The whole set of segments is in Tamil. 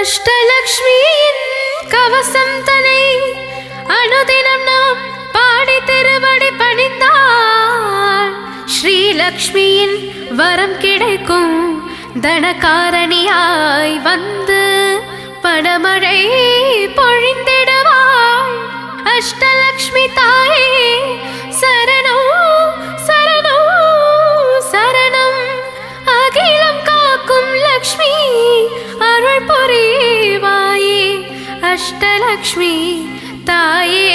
அஷ்டலக்ஷ்மியின் கவசம் தனை அனுதினம் நாம் பாடி திருவடி பணிந்தால் ஸ்ரீலக்ஷ்மியின் வரம் கிடைக்கும். தனகாரணியாய் வந்து பணமழை பொழிந்திடுவாள். அஷ்டலக்ஷ்மி தாயே சரணம் சரணம் சரணம். அகிலம் காக்கும் லக்ஷ்மி அருள் புரிவாயே. அஷ்டலக்ஷ்மி தாயே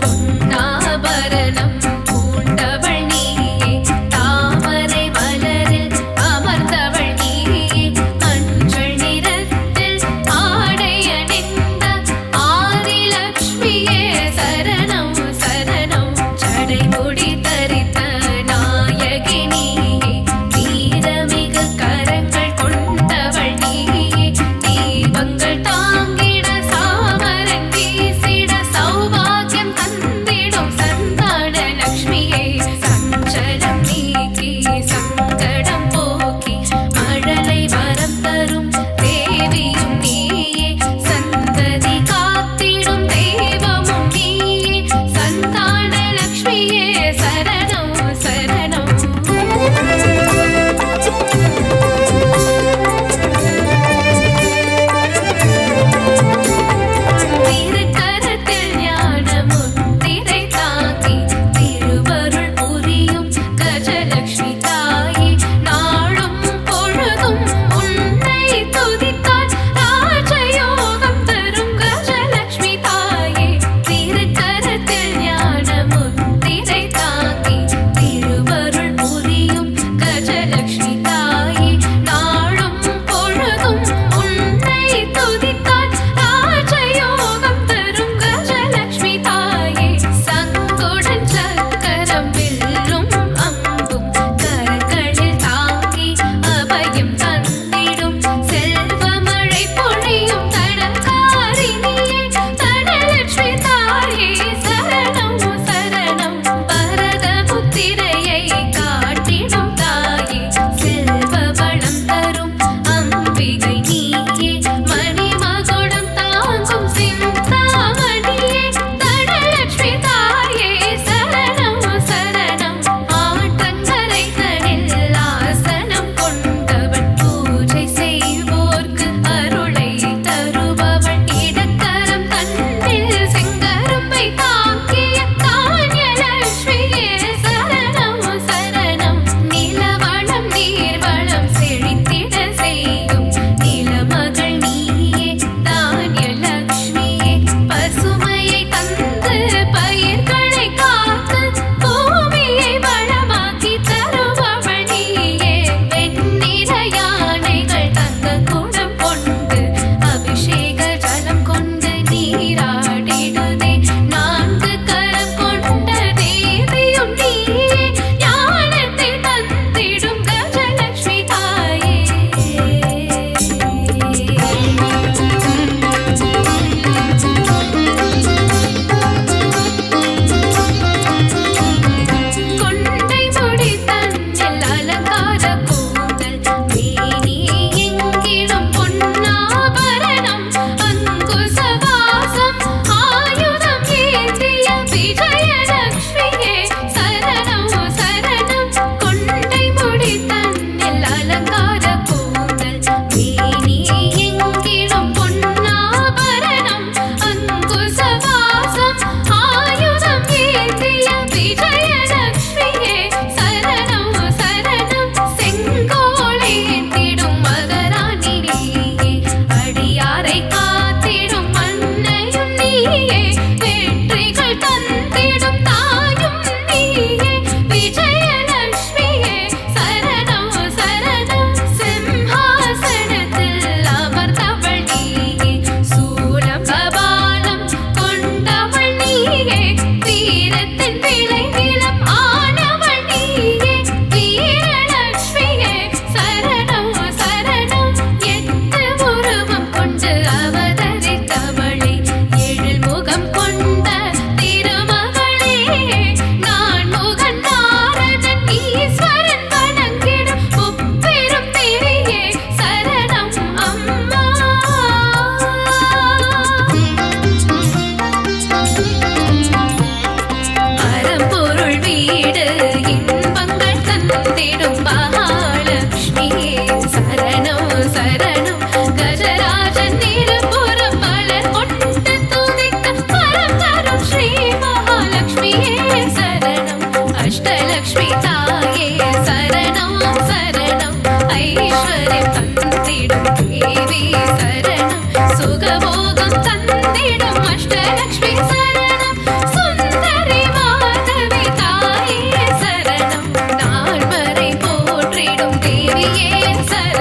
பொன்னாபரணம் பூண்டவள் நீயே. தாமரை மலரில்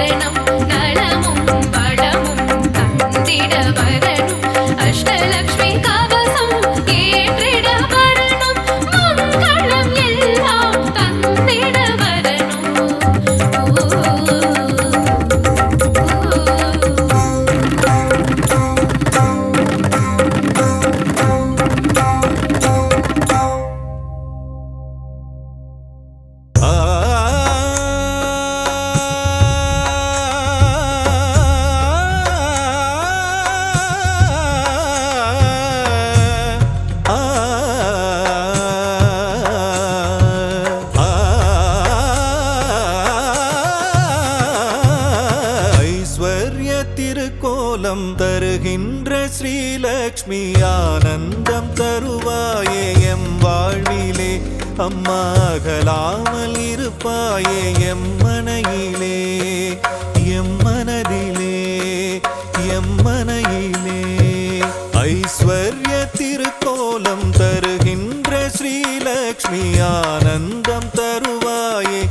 வரணும் நலமும் வளமும் தந்திட வரணும் அஷ்டலக்ஷ்மி கவசம் ஏற்றிட வரணும் மங்களம் எல்லாம் தந்திட வரணும் திருக்கோலம் தருகின்ற ஸ்ரீலக்ஷ்மி ஆனந்தம் தருவாயே எம் வாழ்விலே அம்மா அகலாமல் இருப்பாயே எம் மனையிலே எம் மனதிலே எம் மனையிலே ஐஸ்வர்ய திருக்கோலம் தருகின்ற ஸ்ரீலக்ஷ்மி ஆனந்தம் தருவாயே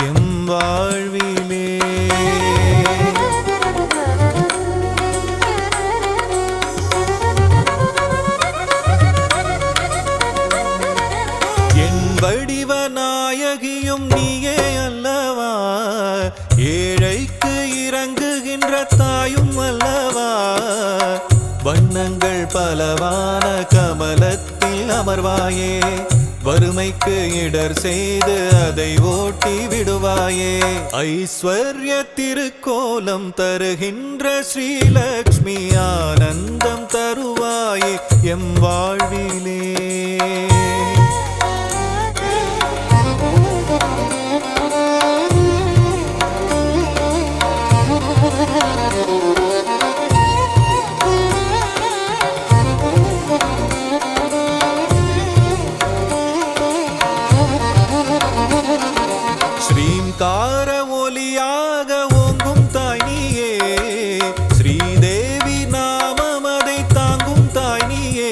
எம் வாழ்விலே வடிவநாயகியும் நீயே அல்லவா ஏழைக்கு இறங்குகின்ற தாயும் அல்லவா வண்ணங்கள் பலவான கமலத்தில் அமர்வாயே வறுமைக்கு இடர் செய்து அதை ஓட்டி விடுவாயே ஐஸ்வர்ய திருக்கோலம் தருகின்ற ஸ்ரீலக்ஷ்மி ஆனந்தம் தருவாயே எம் வாழ்விலே ஸ்ரீங்கார ஒலியாக ஓங்கும் தாய் நீயே ஸ்ரீதேவி நாமம் அதை தாங்கும் தாய் நீயே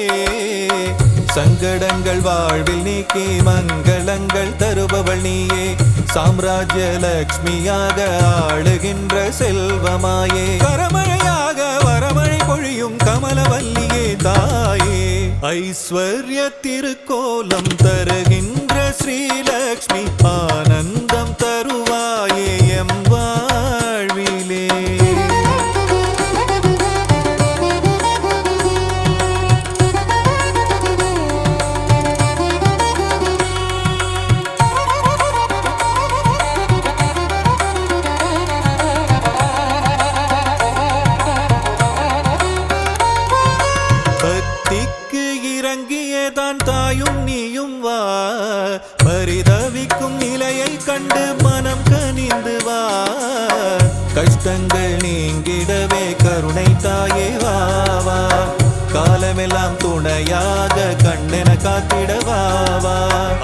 சங்கடங்கள் வாழ்வில் நீக்கி மங்களங்கள் தருபவள் நீயே சாம்ராஜ்ய லக்ஷ்மியாக ஆளுகின்ற செல்வமாயே கரமழையாக வரமழை பொழியும் கமலவல்லியே தாயே ஐஸ்வர்ய திருக்கோலம் தருகின்ற ஸ்ரீலக்ஷ்மி ஆனந்தம் தருவாயே எம் வாழ்விலே பக்திக்கு இறங்கியதான் தாயும் நீயும் வா பரிதவிக்கும் நிலையை கண்டு மனம் கனிந்து வா கஷ்டங்கள் நீங்கிடவே கருணை தாயே வா வா காலமெல்லாம் துணையாக கண்ணென காத்திடவா வா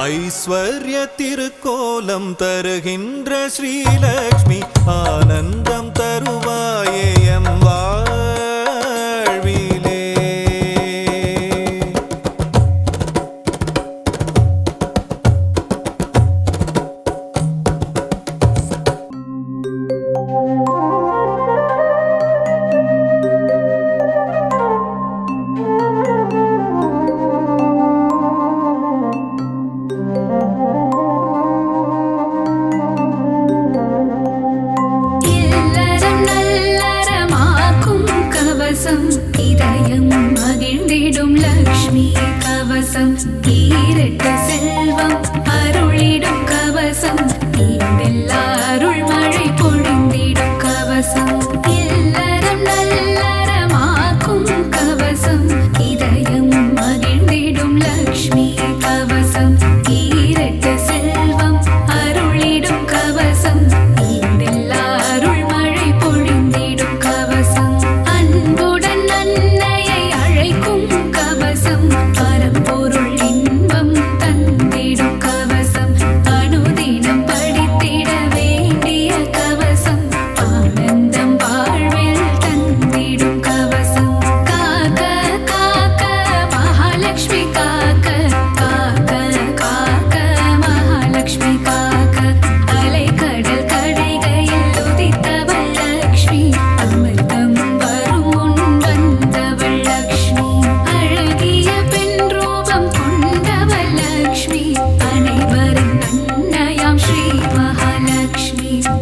ஐஸ்வர்ய திருக்கோலம் தருகின்ற ஸ்ரீலக்ஷ்மி ஆனந்தம் தருவாயே எம் வாழ்விலே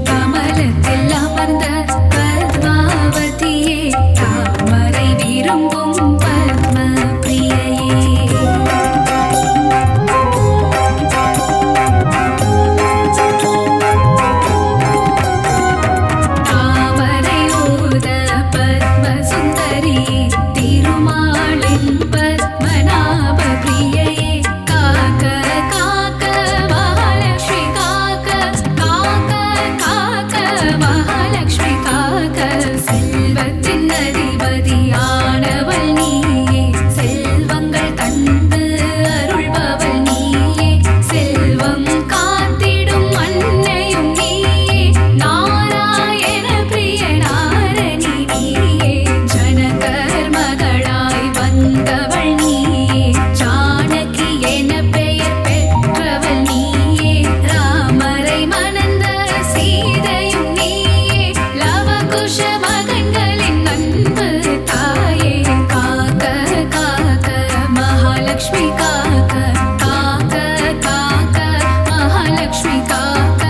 கமலத்தில் அமர்ந்த பத்மாவதியே தாமரை விரும்பும் பத்ம பிரியையே தாமரை ஊத பத்ம சுந்தரி திருமாலின் பத்மநாப பிரியையே காக்க காக்க மகாலட்சுமி காக்க காக்க காக்க மகாலட்சுமி காக்க செல்வத்தின் அதிபதியானவள் நீயே செல்வங்கள் தந்து அருள்பவள் நீயே செல்வம் காத்திடும் அன்னையும் நீயே நாராயண பிரிய நாரணி நீயே ஜனகர் மகளாய் வந்தவள் நீயே ஜானகி என பெயர் பெற்றவள் நீயே ராமரை மணந்த சீதையும் நீயே லவகுஷ மகன்களின் அன்பு தாயே காக்க காக்க மகாலட்சுமி காக்க காக்க காக்க மகாலட்சுமி காக்க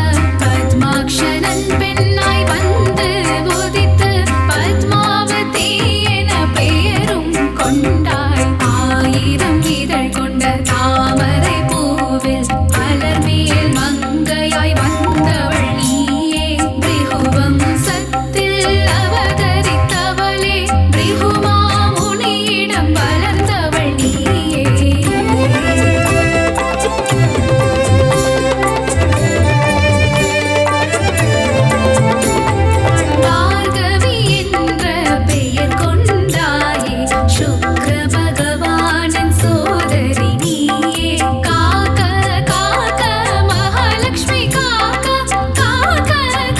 பத்மாக்ஷரன் பெண்ணாய் வந்து உதித்து பத்மாவதி என பெயரும் கொண்டாய் ஆயிரம் இதழ் கொண்ட தாமரை பூவில் அலர்மேல் மங்கையாய் வந்தவள் நீயே பிருகுவம் சத்தில் அவதரித்தவளே பிருகுமா முனியிடம் வளர்ந்தவள் நீயே பார்கவி என்ற பெயர் கொண்டாயே சுக்ர பகவானின் சோதரி நீயே காக்க காக்க மகாலட்சுமி காக்க காக்க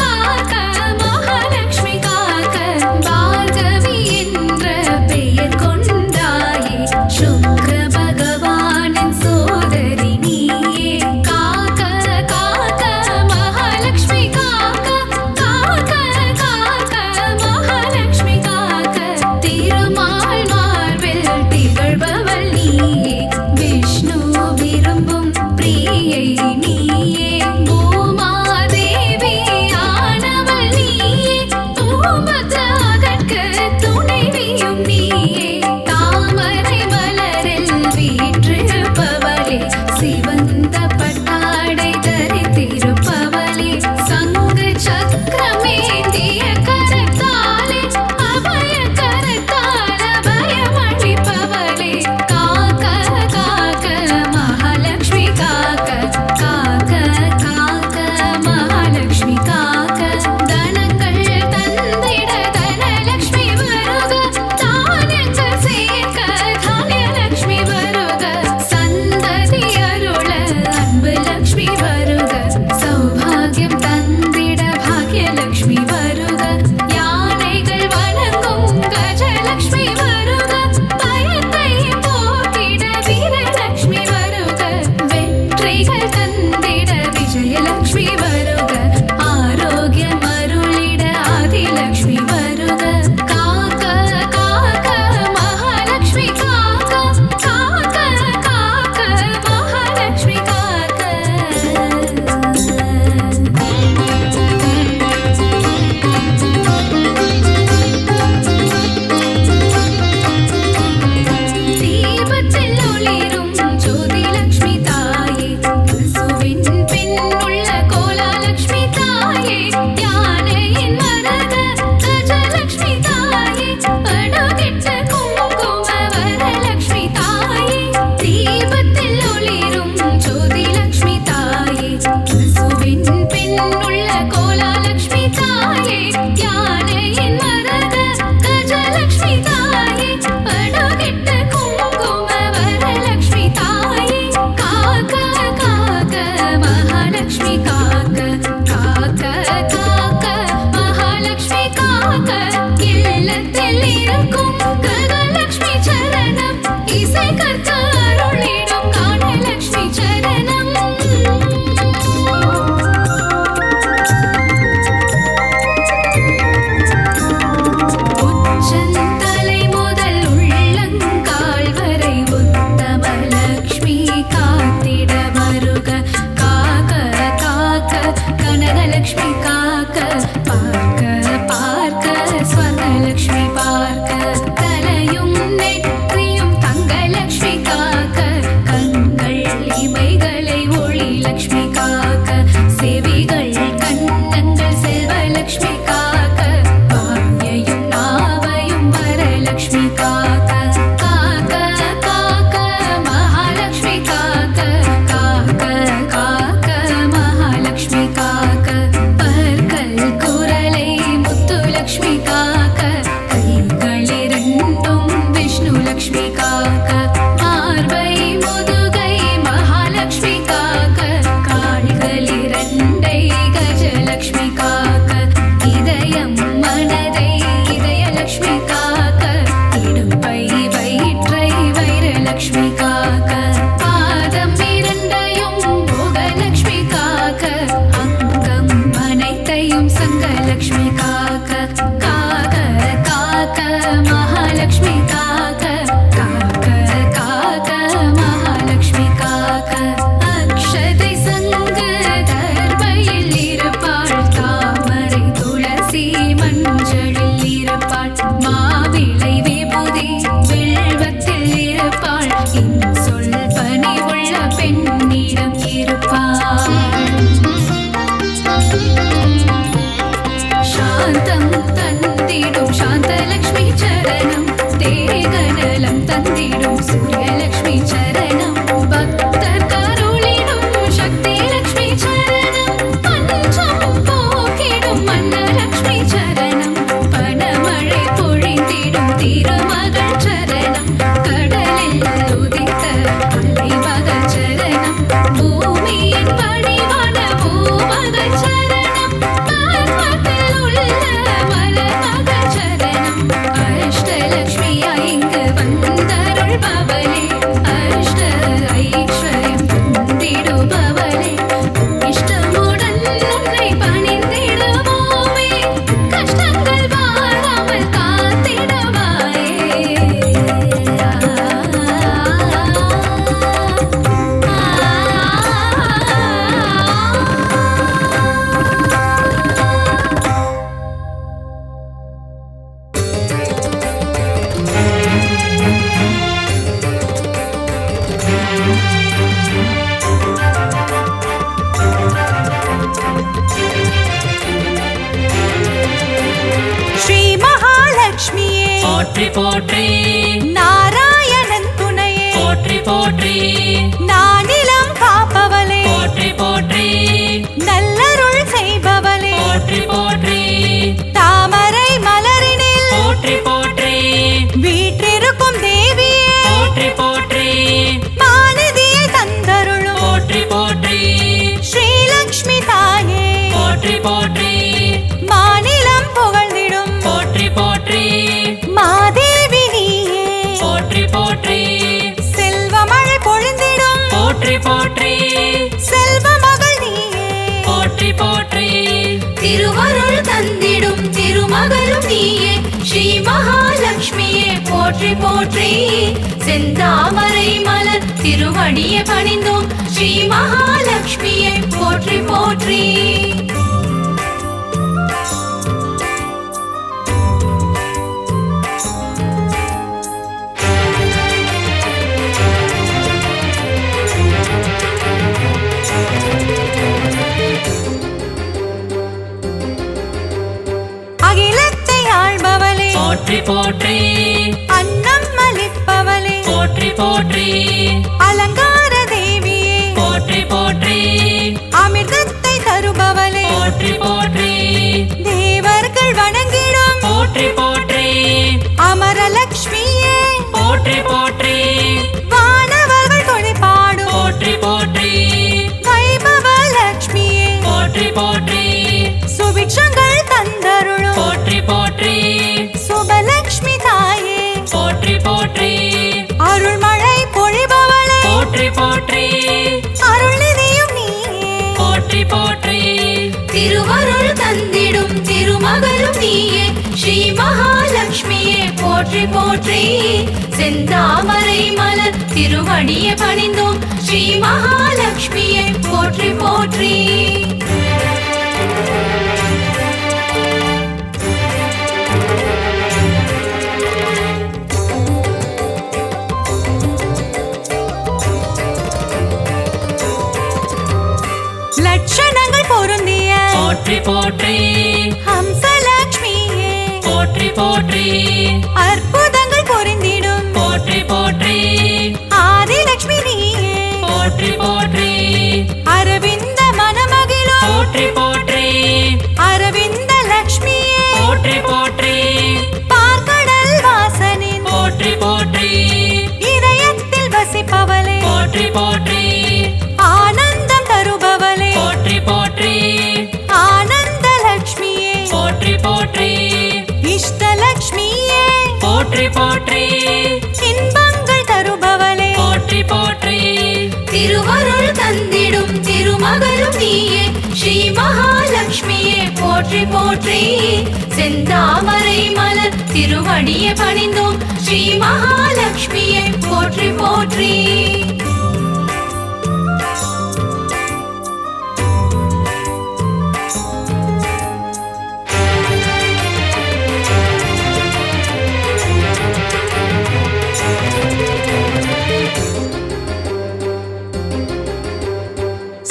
காக்க மகாலட்சுமி காக்க பார்கவி என்ற பெயர் கொண்டாயே சுக்ர பகவானின் சோதரி நீயே காக்க காக்க மகாலட்சுமி காக்க காக்க காக்க மகாலட்சுமி காக்க திருமால் மார்பில் திகழ்பவள் நீயே விஷ்ணு விரும்பும் பிரியை நீயே பூமாதேவி ஆனவள் நீயே பூமத்ராகட்கு துணைவியும் நீயே தாமரை மலரில் வீற்றிருப்பவளே சிவந்த பட்டாடை தரித்திருப்பவளே சங்கு சக்கரமேந்திய கரத்தாலே அபய கரத்தால் அபயமளிப்பவளே காக்க காக்க மகாலட்சுமி காக்க காக்க காக்க மகாலட்சுமி காக்க தனங்கள் தந்திட தனலட்சுமி வருக தானங்கள் சேர்க்க தானியலட்சுமி வருக சந்ததி அருள அன்பு லட்சுமி வருக சௌபாகியம் தந்திட பாக்யலட்சுமி வருக யானைகள் வணங்கும் கஜலட்சுமி வருக பயத்தை போக்கிட வீரலட்சுமி வருக வெற்றிகள் தந்திட விஜயலட்சுமி வருக ஆரோக்கியம் அருளிட ஆதிலட்சுமி வருக காக்க காக்க மகாலட்சுமி காக்க காக்க காக்க மகாலட்சுமி காக்க தீபத்தில் ஒளிரும் ஜோதிலட்சுமி தாயே பசுவின் பின் உள்ள கோலாலட்சுமி தாயே யானையின் மரத கஜலட்சுமி தாயே படுகிட்ட குங்கும வரலட்சுமி தாயே தீபத்தில் ஒளிரும் ஜோதிலட்சுமி தாயே பசுவின் பின் உள்ள கோலாலட்சுமி தாயே யானையின் மரத கஜலட்சுமி தாயே படுகிட்ட குங்கும வரலட்சுமி தாயே காக்க காக்க மகாலட்சுமி காக்க காக்க காக்க மகாலட்சுமி காக்க இல்லத்தில் இருக்கும் கனலட்சுமி சரணம் இசை கற்க அருளிடும் காணலட்சுமி சரணம் உச்சந்தலை முதல் உள்ளங்கால் வரை உத்தமலட்சுமி காத்திட வருக காக்க காக்க கனகலட்சுமி கா வரலக்ஷ்மி காக்க வாயையும் நாவையும் வரலக்ஷ்மி காக்க காக்க காக்க மகாலட்சுமி காக்க காக்க காக்க மகாலட்சுமி காக்க பற்கள் குரலை முத்துலக்ஷ்மி காக்க கைகளிரண்டும் விஷ்ணு லக்ஷ்மி காக்க மார்பை முதுகை மகாலட்சுமி காக்க கால்களிரண்டை கஜலக்ஷ்மி காக்க இதயம் மனதை இதயலக்ஷ்மி காக்க இடுப்பை வயிற்றை வைரலக்ஷ்மி காக்க பாதம் இரண்டையும் போகலக்ஷ்மி காக்க அங்கம் அனைத்தையும் சங்கலக்ஷ்மி காக்க காக்க காக்க மகாலட்சுமி காக்க காக்க காக்க மகாலட்சுமி காக்க அக்ஷதை சங்கு தர்பையில் இருப்பாள் தாமரை துளசி மஞ்சளில் இருப்பாள் மாவிளை விபூதி வில்வத்தில் இருப்பாள் சொல் பணிவுள்ள பெண்ணிடம் இருப்பாள் சாந்தம் தந்திடும் சாந்தலக்ஷ்மி சரணம் தேகநலம் தந்திடும் சூரியலக்ஷ்மி சரணம் பக்தர் கருளிடும் சக்தி லக்ஷ்மி சரணம் பஞ்சம் போக்கிடும் மன்னலக்ஷ்மி சரணம் பணமழை பொழிந்திடும் திருமகள் சரணம் கடலில் உதித்த அலைமகள் சரணம் பூமியின் பணிவான பூமகள் சரணம் பர்வத்தில் உள்ள மலர்மகள் சரணம் அஷ்டலக்ஷ்மியா இங்கு வந்தருள்பவளே அஷ்ட ஐஸ்வர்யம் தந்திடுபவளே இஷ்டமுடன் உன்னை பணிந்திடுவோமே கஷ்டங்கள் வாராமல் காத்திடுவாயே ஸ்ரீ மகாலட்சுமியே போற்றி போற்றி நாராயணன் துணையே போற்றி போற்றி நானிலம் காப்பவளே போற்றி போற்றி நல்லருள் செய்பவளே போற்றி போற்றி தாமரை மலரினில் போற்றி போற்றி வீற்றிருக்கும் தேவியே போற்றி போற்றி மாநிதியை தந்தருளும் போற்றி போற்றி ஸ்ரீலக்ஷ்மி தாயே போற்றி போற்றி மாநிலம் புகழ்ந்திடும் போற்றி போற்றி மாதேவி நீயே போற்றி போற்றி செல்வமழை பொழிந்திடும் போற்றி போற்றி செல்வ மகள் நீயே போற்றி போற்றி திருவருள் தந்திடும் திருமகளும் நீயே ஸ்ரீ மகாலட்சுமியே போற்றி போற்றி செந்தாமரை மலர் திருவடியை பணிந்தோம் ஸ்ரீ மகாலட்சுமியே போற்றி போற்றி அகிலத்தை ஆள்பவளே போற்றி போற்றி அன்னம் அளிப்பவளே போற்றி போற்றி அலங்கார தேவியே போற்றி போற்றி அமிர்தத்தை தருபவளே போற்றி போற்றி தேவர்கள் வணங்கிடும் போற்றி போற்றி அமரலக்ஷ்மியே போற்றி போற்றி வானவர்கள் துணைப்பாடும் போற்றி போற்றி வைபவ லக்ஷ்மியே போற்றி போற்றி சுபிட்சங்கள் தந்தருளும் போற்றி போற்றி சுபலக்ஷ்மி தாயே போற்றி போற்றி அருள்மழை பொழிபவளே போற்றி போற்றி அருள்நிதியும் நீயே போற்றி போற்றி திருவருள் தந்திடும் திருமகளும் நீயே ஸ்ரீ மகாலட்சுமியே போற்றி போற்றி செந்தாமரை மலர் திருவடியை பணிந்தோம் ஸ்ரீ மகாலட்சுமியே போற்றி போற்றி லட்சணங்கள் பொருந்திய போற்றி போற்றி போற்றி அற்புதங்கள் புரிந்திடும் போற்றி போற்றி ஆதிலட்சுமி நீயே போற்றி போற்றி அரவிந்த மனமகிழும் போற்றி போற்றி அரவிந்த லட்சுமியே போற்றி போற்றி பார்க்கடல் வாசனின் போற்றி போற்றி இதயத்தில் வசிப்பவளே போற்றி போற்றி ஆனந்தம் தருபவளே போற்றி போற்றி ஆனந்த லட்சுமியே போற்றி போற்றி இஷ்டலட்சுமியே போற்றி போற்றி இன்பங்கள் தருபவளே போற்றி போற்றி திருவருள் தந்திடும் திருமகளும் நீயே ஸ்ரீ மகாலட்சுமியே போற்றி போற்றி செந்தாமரை மலர் திருவடியை பணிந்தோம் ஸ்ரீ மகாலட்சுமியே போற்றி போற்றி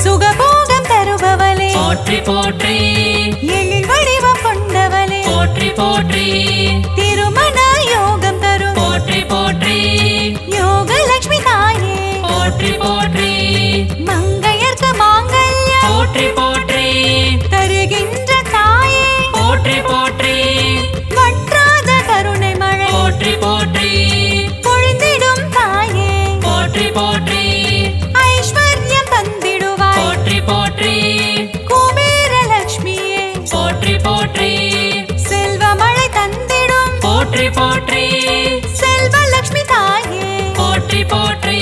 சுகபோகம் தருபவளே போற்றி போற்றி எழில் வடிவம் கொண்டவளே போற்றி போற்றி திருமண யோகம் தரும் போற்றி போற்றி யோகலட்சுமி தாயே போற்றி போற்றி மங்கையர்க்கு மாங்கல்யம் போற்றி போற்றி தருகின்ற தாயே போற்றி போற்றி வற்றாத கருணை மழை போற்றி போற்றி பொழிந்திடும் தாயே போற்றி போற்றி ஐஸ்வர்யம் தந்திடுவாய் போற்றி போற்றி குபேர லட்சுமியே போற்றி போற்றி செல்வமழை தந்திடும் போற்றி போற்றி செல்வலட்சுமி தாயே போற்றி போற்றி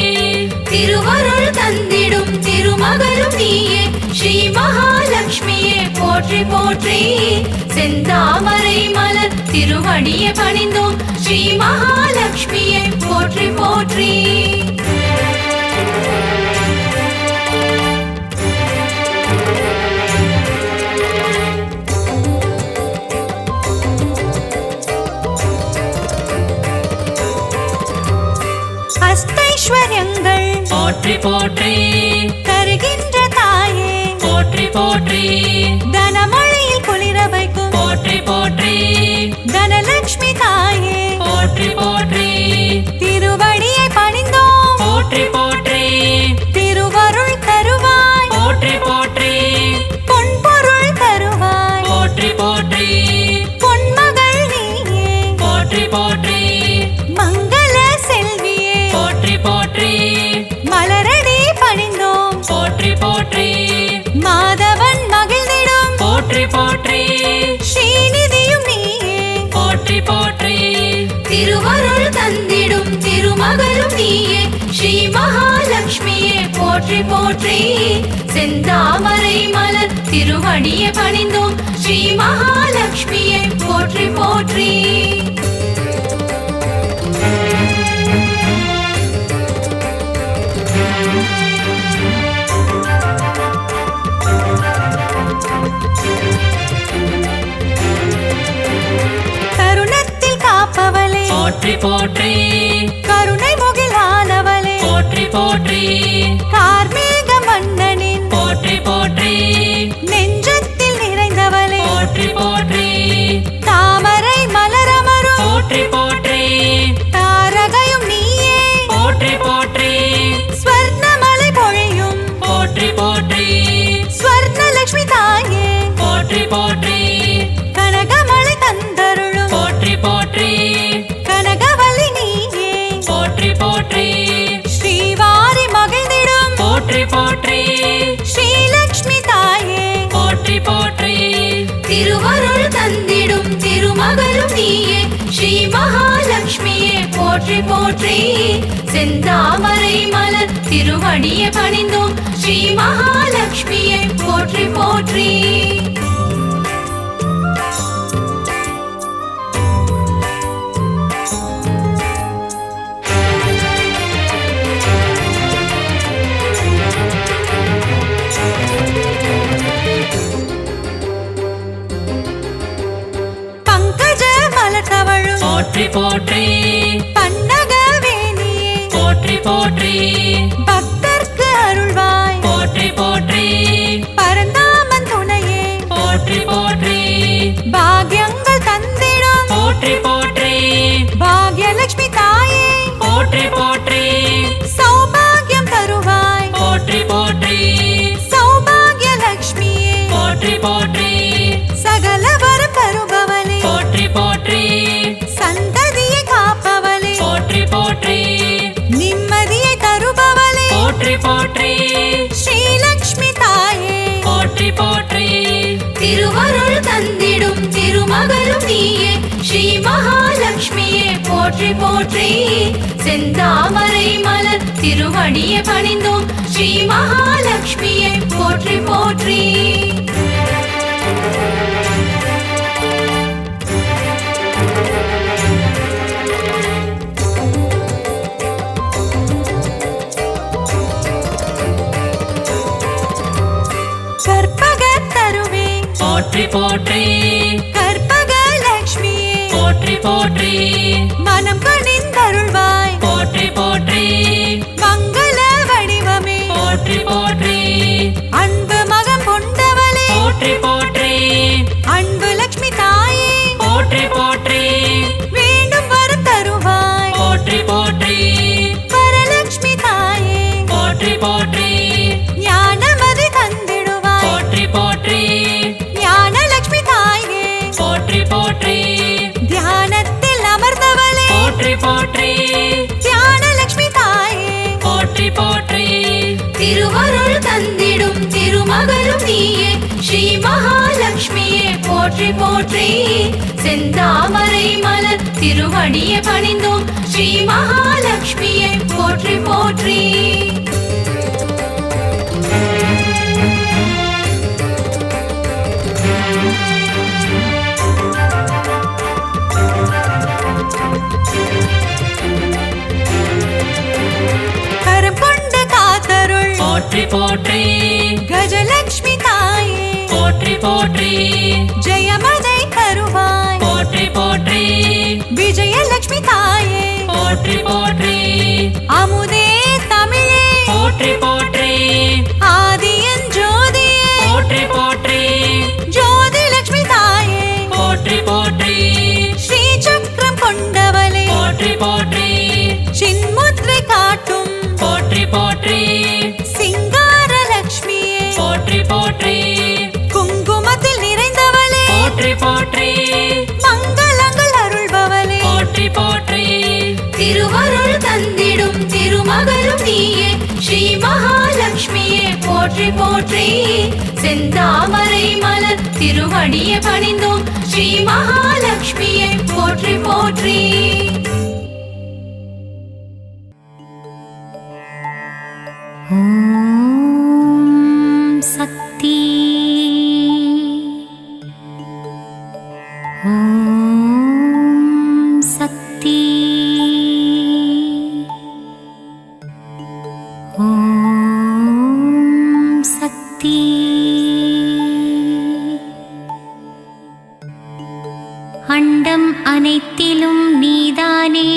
திருவருள் தந்திடும் திருமகளும் நீயே ஸ்ரீ மகாலட்சுமியே போற்றி போற்றி செந்தாமரை மலர் திருவடியை பணிந்தோம் ஸ்ரீ மகாலட்சுமியே போற்றி போற்றி அஷ்டைஸ்வர்யங்கள் போற்றி போற்றி தருகின்ற தாயே போற்றி போற்றி தனமழையில் குளிர வைக்கும் போற்றி போற்றி தனலட்சுமி தாயே போற்றி போற்றி திருவடியை பணிந்தோம் போற்றி போற்றி திருவருள் தருவாய் போற்றி போற்றி பொன்பொருள் தருவாய் போற்றி போற்றி பொன்மகள் நீயே போற்றி போற்றி மங்கள செல்வியே போற்றி போற்றி மலரடி பணிந்தோம் போற்றி போற்றி மாதவன் மகிழ்ந்திடும் போற்றி போற்றி ஸ்ரீநிதியும் நீயே போற்றி போற்றி திருவருள் தந்திடும் திருமகளும் நீயே ஸ்ரீ மகாலட்சுமியே போற்றி போற்றி செந்தாமரை மலர் திருவடியை பணிந்தோம் ஸ்ரீ மகாலட்சுமியே போற்றி போற்றி தருணத்தில் காப்பவளே போற்றி போற்றி கருணை முகிலானவளே போற்றி போற்றி கார்மேக மன்னனின் போற்றி போற்றி நெஞ்சத்தில் நிறைந்தவளே போற்றி போற்றி தாமரை மலரமரும் போற்றி போற்றி தாரகையும் நீயே போற்றி போற்றி ஸ்வர்ணமலை பொழியும் போற்றி போற்றி ஸ்வர்ணலட்சுமி தாயே போற்றி போற்றி கனகமலை தந்தருளும் போற்றி போற்றி கனகவல்லி நீயே போற்றி போற்றி ஸ்ரீவாரி மகிழ்ந்திடும் போற்றி போற்றி ஸ்ரீலக்ஷ்மி தாயே போற்றி போற்றி திருவருள் தந்திடும் திருமகளும் நீயே ஸ்ரீ மகாலட்சுமியே போற்றி போற்றி செந்தாமரை மலர் திருவடியை பணிந்தோம் ஸ்ரீ மகாலட்சுமியே போற்றி போற்றி பங்கஜ மலர் தவழும் போற்றி போற்றி பன்னகவேணியே போற்றி போற்றி பக்தர்க்கு அருள்வாய் போற்றி போற்றி பரந்தாமன் துணையே போற்றி போற்றி பாக்யங்கள் தந்திடும் போற்றி திருமகளும் நீயே ஸ்ரீ மகாலட்சுமியே போற்றி போற்றி செந்தாமரை மலர் திருவடியை பணிந்தோம் ஸ்ரீ மகாலட்சுமியே போற்றி போற்றி கற்பகத்தருவே போற்றி போற்றி கற்பகலட்சுமியே போற்றி போற்றி மனம் கனிந்தருள்வாய் போற்றி போற்றி மங்கள வடிவமே போற்றி போற்றி அன்பு மகம் கொண்டவளே போற்றி போற்றி அன்பு லட்சுமி தாயே போற்றி போற்றி வேண்டும் வரம் தருவாய் போற்றி போற்றி வரலட்சுமி தாயே போற்றி போற்றி ஞானமதி தந்திடுவாய் போற்றி போற்றி ஞானலட்சுமி தாயே போற்றி போற்றி தியானத்தில் அமர்ந்தவளே போற்றி போற்றி ஞானலட்சுமி தாயே போற்றி போற்றி திருவருள் தந்திடும் திருமகளும் நீயே ஸ்ரீ மகாலட்சுமியே போற்றி போற்றி செந்தாமரை மலர் திருவடியை பணிந்தோம் ஸ்ரீ மகாலட்சுமியே போற்றி போற்றி கரம் கொண்டு காத்தருள் போற்றி போற்றி கஜலட்சுமி தாயே போற்றி போற்றி ஜெயமதை தருவாய் போற்றி போற்றி விஜயலட்சுமி தாயே போற்றி போற்றி அமுதே தமிழே போற்றி போற்றி ஆதியன் ஜோதியே போற்றி போற்றி ஜோதி லட்சுமி தாயே போற்றி போற்றி ஸ்ரீ சக்கரம் கொண்டவளே போற்றி போற்றி சின்முத்ரை காட்டும் போற்றி போற்றி சிங்கார லட்சுமியே போற்றி போற்றி குங்குமத்தில் நிறைந்தவளே போற்றி போற்றி மங்களங்கள் அருள்பவளே போற்றி போற்றி திருவருள் தந்திடும் திருமகளும் நீயே ஸ்ரீ மகாலட்சுமியே போற்றி போற்றி செந்தாமரை மலர் திருவடியை பணிந்தோம் ஸ்ரீ மகாலட்சுமியே போற்றி போற்றி ஓம் சக்தி ஓம் சக்தி ஓம் சக்தி அண்டம் அனைத்திலும் நீதானே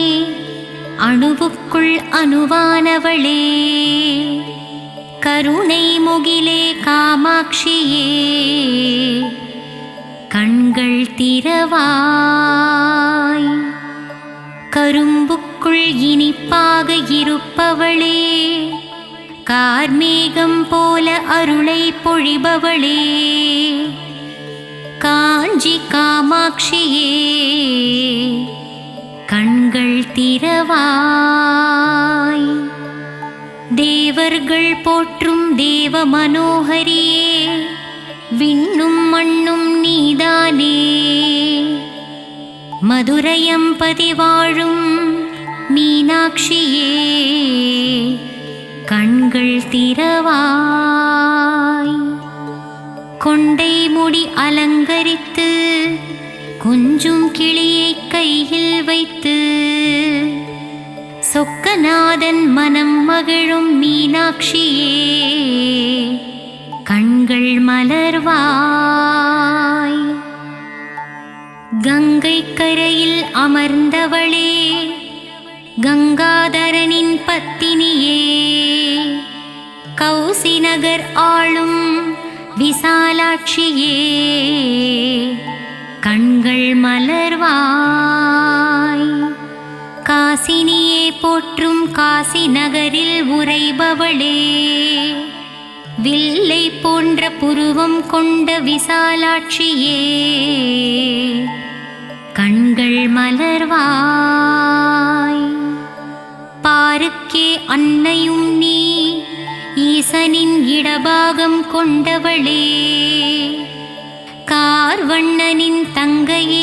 அணுவுக்குள் அணுவானவளே கருணை முகிலே காமாட்சியே கண்கள் திறவாய் கரும்புக்குள் இனிப்பாக இருப்பவளே கார்மேகம் போல அருளை பொழிபவளே காஞ்சி காமாட்சியே கண்கள் திறவாய் தேவர்கள் போற்றும் தேவ மனோகரியே விண்ணும் மண்ணும் நீதானே மதுரையம்பதி வாழும் மீனாட்சியே கண்கள் திறவாய் கொண்டை முடி அலங்கரித்து கொஞ்சும் கிளியை கையில் வைத்து சொக்கநாதன் மனம் மகிழும் மீனாட்சியே கண்கள் மலர்வாய் கங்கை கரையில் அமர்ந்தவளே கங்காதரனின் பத்தினியே கௌசி நகர் ஆளும் விசாலாட்சியே கண்கள் மலர்வாய் காசினியே போற்றும் காசி நகரில் உறைபவளே வில்லை போன்ற புருவம் கொண்ட விசாலாட்சியே கண்கள் மலர்வாய் பாருக்கே அன்னையும் நீ ஈசனின் இடபாகம் கொண்டவளே கார்வண்ணனின் தங்கையே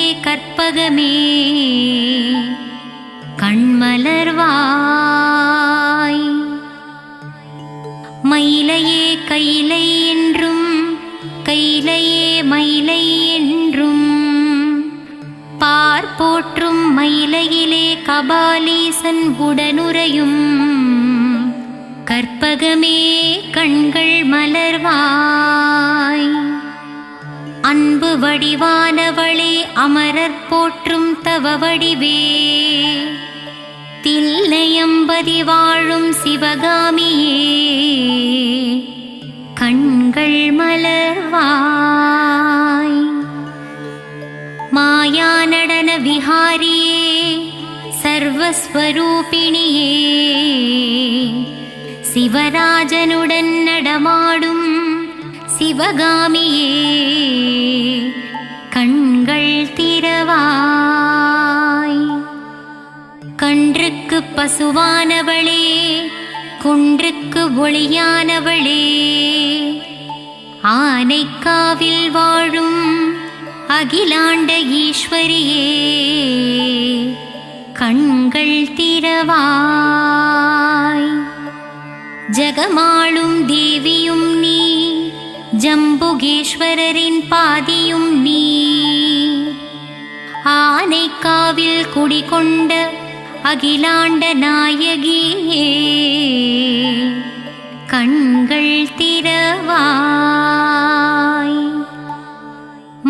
போற்றும் மயிலையிலே கபாலீசன் உடனுறையும் கற்பகமே கண்கள் மலர்வாய். அன்பு வடிவானவளே அமரர் போற்றும் தவ வடிவே தில்லையம்பதி வாழும் சிவகாமியே கண்கள் மலர்வாய். மாயா நடன விஹாரியே சர்வஸ்வரூபிணியே சிவராஜனுடன் நடமாடும் சிவகாமியே கண்கள் திறவாய். கன்றுக்கு பசுவானவளே குன்றுக்கு ஒளியானவளே ஆனைக்காவில் வாழும் அகிலாண்ட ஈஸ்வரியே கண்கள் திறவாய். ஜகமாளும் தேவியும் நீ ஜம்புகேஸ்வரரின் பாதியும் நீ ஆனைக்காவில் குடிகொண்ட அகிலாண்ட நாயகியே கண்கள் திறவாய்.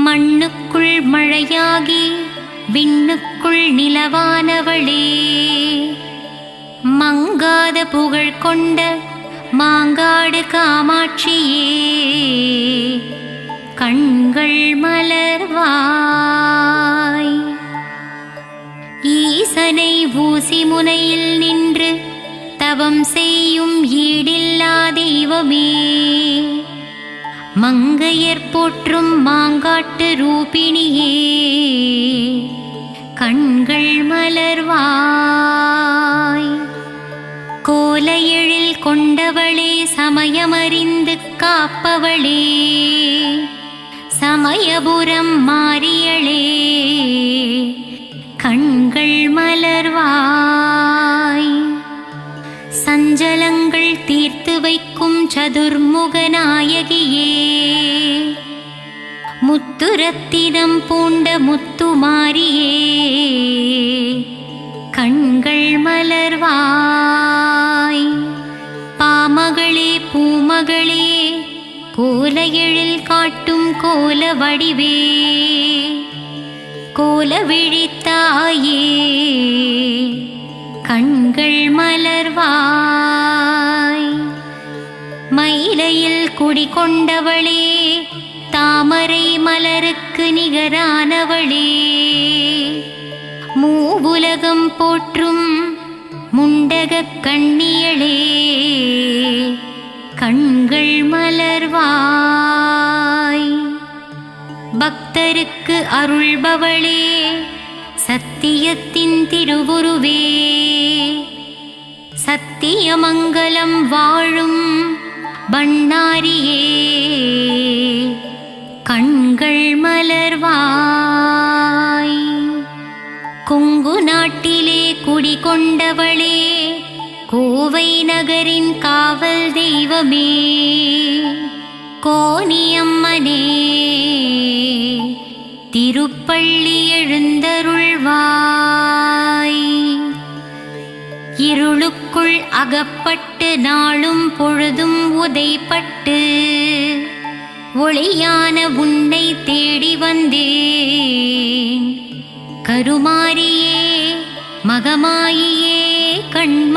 மண்ணுக்குள் மழையாகி விண்ணுக்குள் நிலவானவளே மங்காத புகழ் கொண்ட மாங்காடு காமாட்சியே கண்கள் மலர்வாய். ஈசனை ஊசி முனையில் நின்று தவம் செய்யும் ஈடில்லா தெய்வமே மங்கையர் போற்றும் மாங்காட்டு ரூபிணியே கண்கள் மலர்வாய். கோல எழில் கொண்டவளே சமயமறிந்து காப்பவளே சமயபுரம் மாரியளே கண்கள் மலர்வாய். சஞ்சலங்கள் தீர்த்து வைக்கும் சதுர்முக நாயகியே முத்துரத்தினம் பூண்ட முத்துமாரியே கண்கள் மலர்வாய். பாமகளே பூமகளே கோல எழில் காட்டும் கோல வடிவே கோல விழித்தாயே கண்கள் மலர்வாய். மயிலையில் குடிகொண்டவளே தாமரை மலருக்கு நிகரானவளே மூவுலகம் போற்றும் முண்டகக் கண்ணியளே கண்கள் மலர்வாய். பக்தருக்கு அருள்பவளே சத்தியத்தின் திருவுருவே சத்தியமங்கலம் வாழும் பண்ணாரியே கண்கள் மலர்வாய். கொங்கு நாட்டிலே குடிகொண்டவளே கோவை நகரின் காவல் தெய்வமே கோனியம்மனே திருப்பள்ளி எழுந்தருள்வாய். இருளுக்குள் அகப்பட்டு நாளும் பொழுதும் உதைப்பட்டு ஒளியான உன்னை தேடி வந்தேன் கருமாரியே மகமாயியே கண்மலர்வாய்.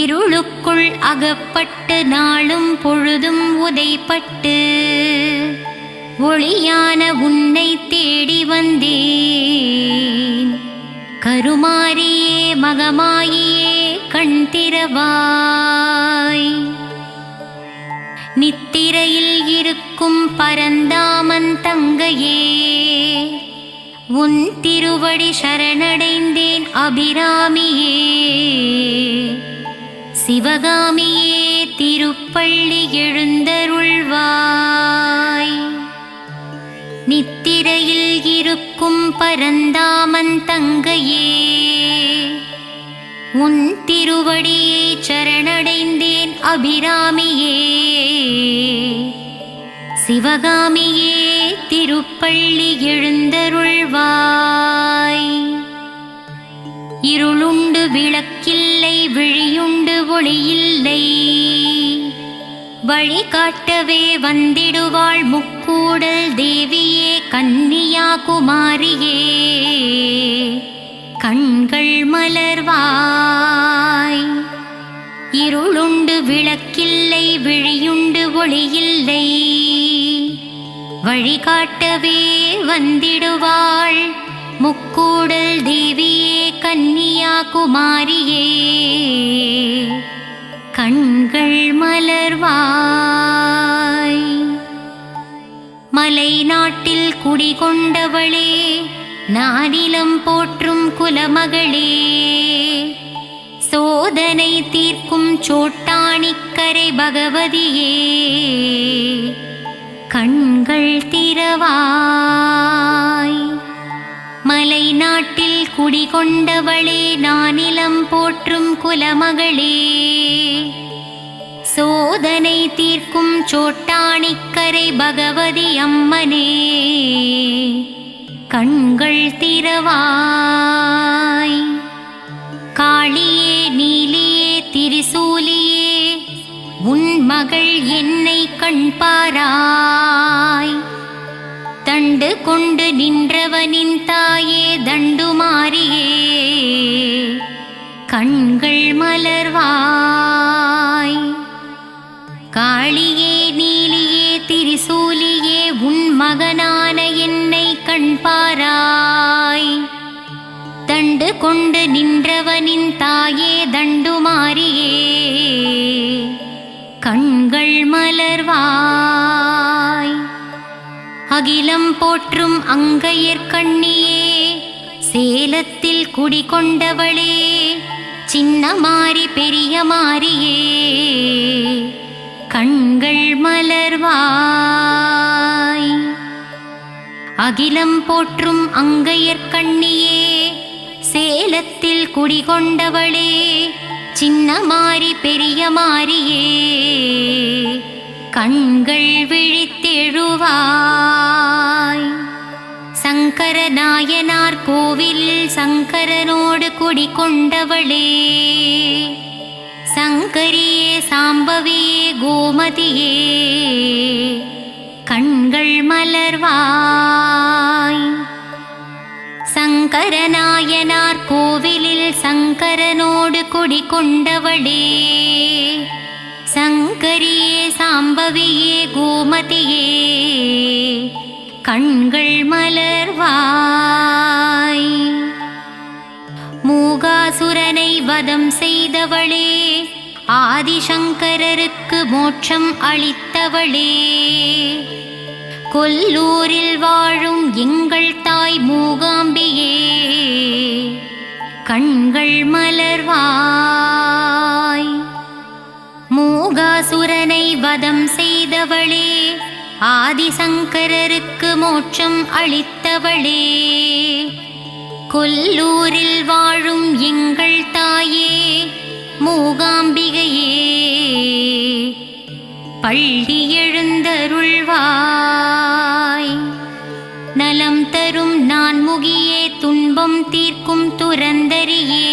இருளுக்குள் அகப்பட்டு நாளும் பொழுதும் உதைப்பட்டு ஒளியான உன்னை தேடி வந்தேன் கருமாரியே மகமாயியே கண் திறவாய். நித்திரையில் இருக்கும் பரந்தாமன் தங்கையே உன் திருவடி சரணடைந்தேன் அபிராமியே சிவகாமியே திருப்பள்ளி எழுந்தருள்வாய். நித்திரையில் இருக்கும் பரந்தாமன் தங்கையே உன் திருவடியை சரணடைந்தேன் அபிராமியே சிவகாமியே திருப்பள்ளி எழுந்தருள்வாய். இருளுண்டு விளக்கில்லை, விழியுண்டு ஒளியில்லை, வழி காட்டவே வந்திடுவாள் முக்கூடல் தேவியே கன்னியாகுமாரியே. கண்கள் மலர்வாய். இருளுண்டு விளக்கில்லை, விழியுண்டு ஒளியில்லை, வழி காட்டவே வந்திடுவாள் முக்கூடல் தேவியே கன்னியாகுமாரியே. கண்கள் மலர்வாய். மலை நாட்டில் குடிகொண்டவளே, நானிலம் போற்றும் குலமகளே, சோதனை தீர்க்கும் சோட்டாணிக்கரை பகவதியே. கண்கள் திறவாய். மலை நாட்டில் குடிகொண்டவளே, நானிலம் போற்றும் குலமகளே, சோதனை தீர்க்கும் சோட்டாணிக்கரை பகவதி அம்மனே. கண்கள் திறவாய். காளியே, நீலியே, திரிசூலியே, உன் மகள் என்னை கண்பாராய். தண்டு கொண்டு நின்றவனின் தாயே தண்டுமாரியே. கண்கள் மலர்வாய். காளியே, நீலியே, திரிசூலியே, உன் மகனான என்னை கண்பாராய். தண்டு கொண்டு நின்றவனின் தாயே தண்டுமாரியே. கண்கள் மலர்வாய். அகிலம் போற்றும் அங்கையர்கண்ணியே, சேலத்தில் குடிகொண்டவளே, சின்ன மாரி பெரிய மாரியே. கண்கள் மலர்வாய். அகிலம் போற்றும் அங்கையர்கண்ணியே, சேலத்தில் குடிகொண்டவளே, சின்ன மாரி பெரிய மாரியே. கண்கள் விழித்தெழுவாய். சங்கர நாயனார் கோவிலில் சங்கரனோடு குடிகொண்டவளே, சங்கரியே, சாம்பவியே, கோமதியே. கண்கள் மலர்வாய். சங்கரநாயனார் கோவிலில் சங்கரனோடு குடிகொண்டவளே, சங்கரியே, சாம்பவியே, கோமதியே. கண்கள் மலர்வாய். மூகாசுரனை வதம் செய்தவளே, ஆதிசங்கரருக்கு மோட்சம் அளித்தவளே, கொல்லூரில் வாழும் எங்கள் தாய் மூகாம்பியே. கண்கள் மலர்வாய். மூகாசுரனை வதம் செய்தவளே, ஆதிசங்கரருக்கு மோட்சம் அளித்தவளே, கொல்லூரில் வாழும் எங்கள் தாயே மூகாம்பிகையே. பள்ளி எழுந்தருள்வாய். நலம் தரும் நான்முகியே, துன்பம் தீர்க்கும் துரந்தரியே.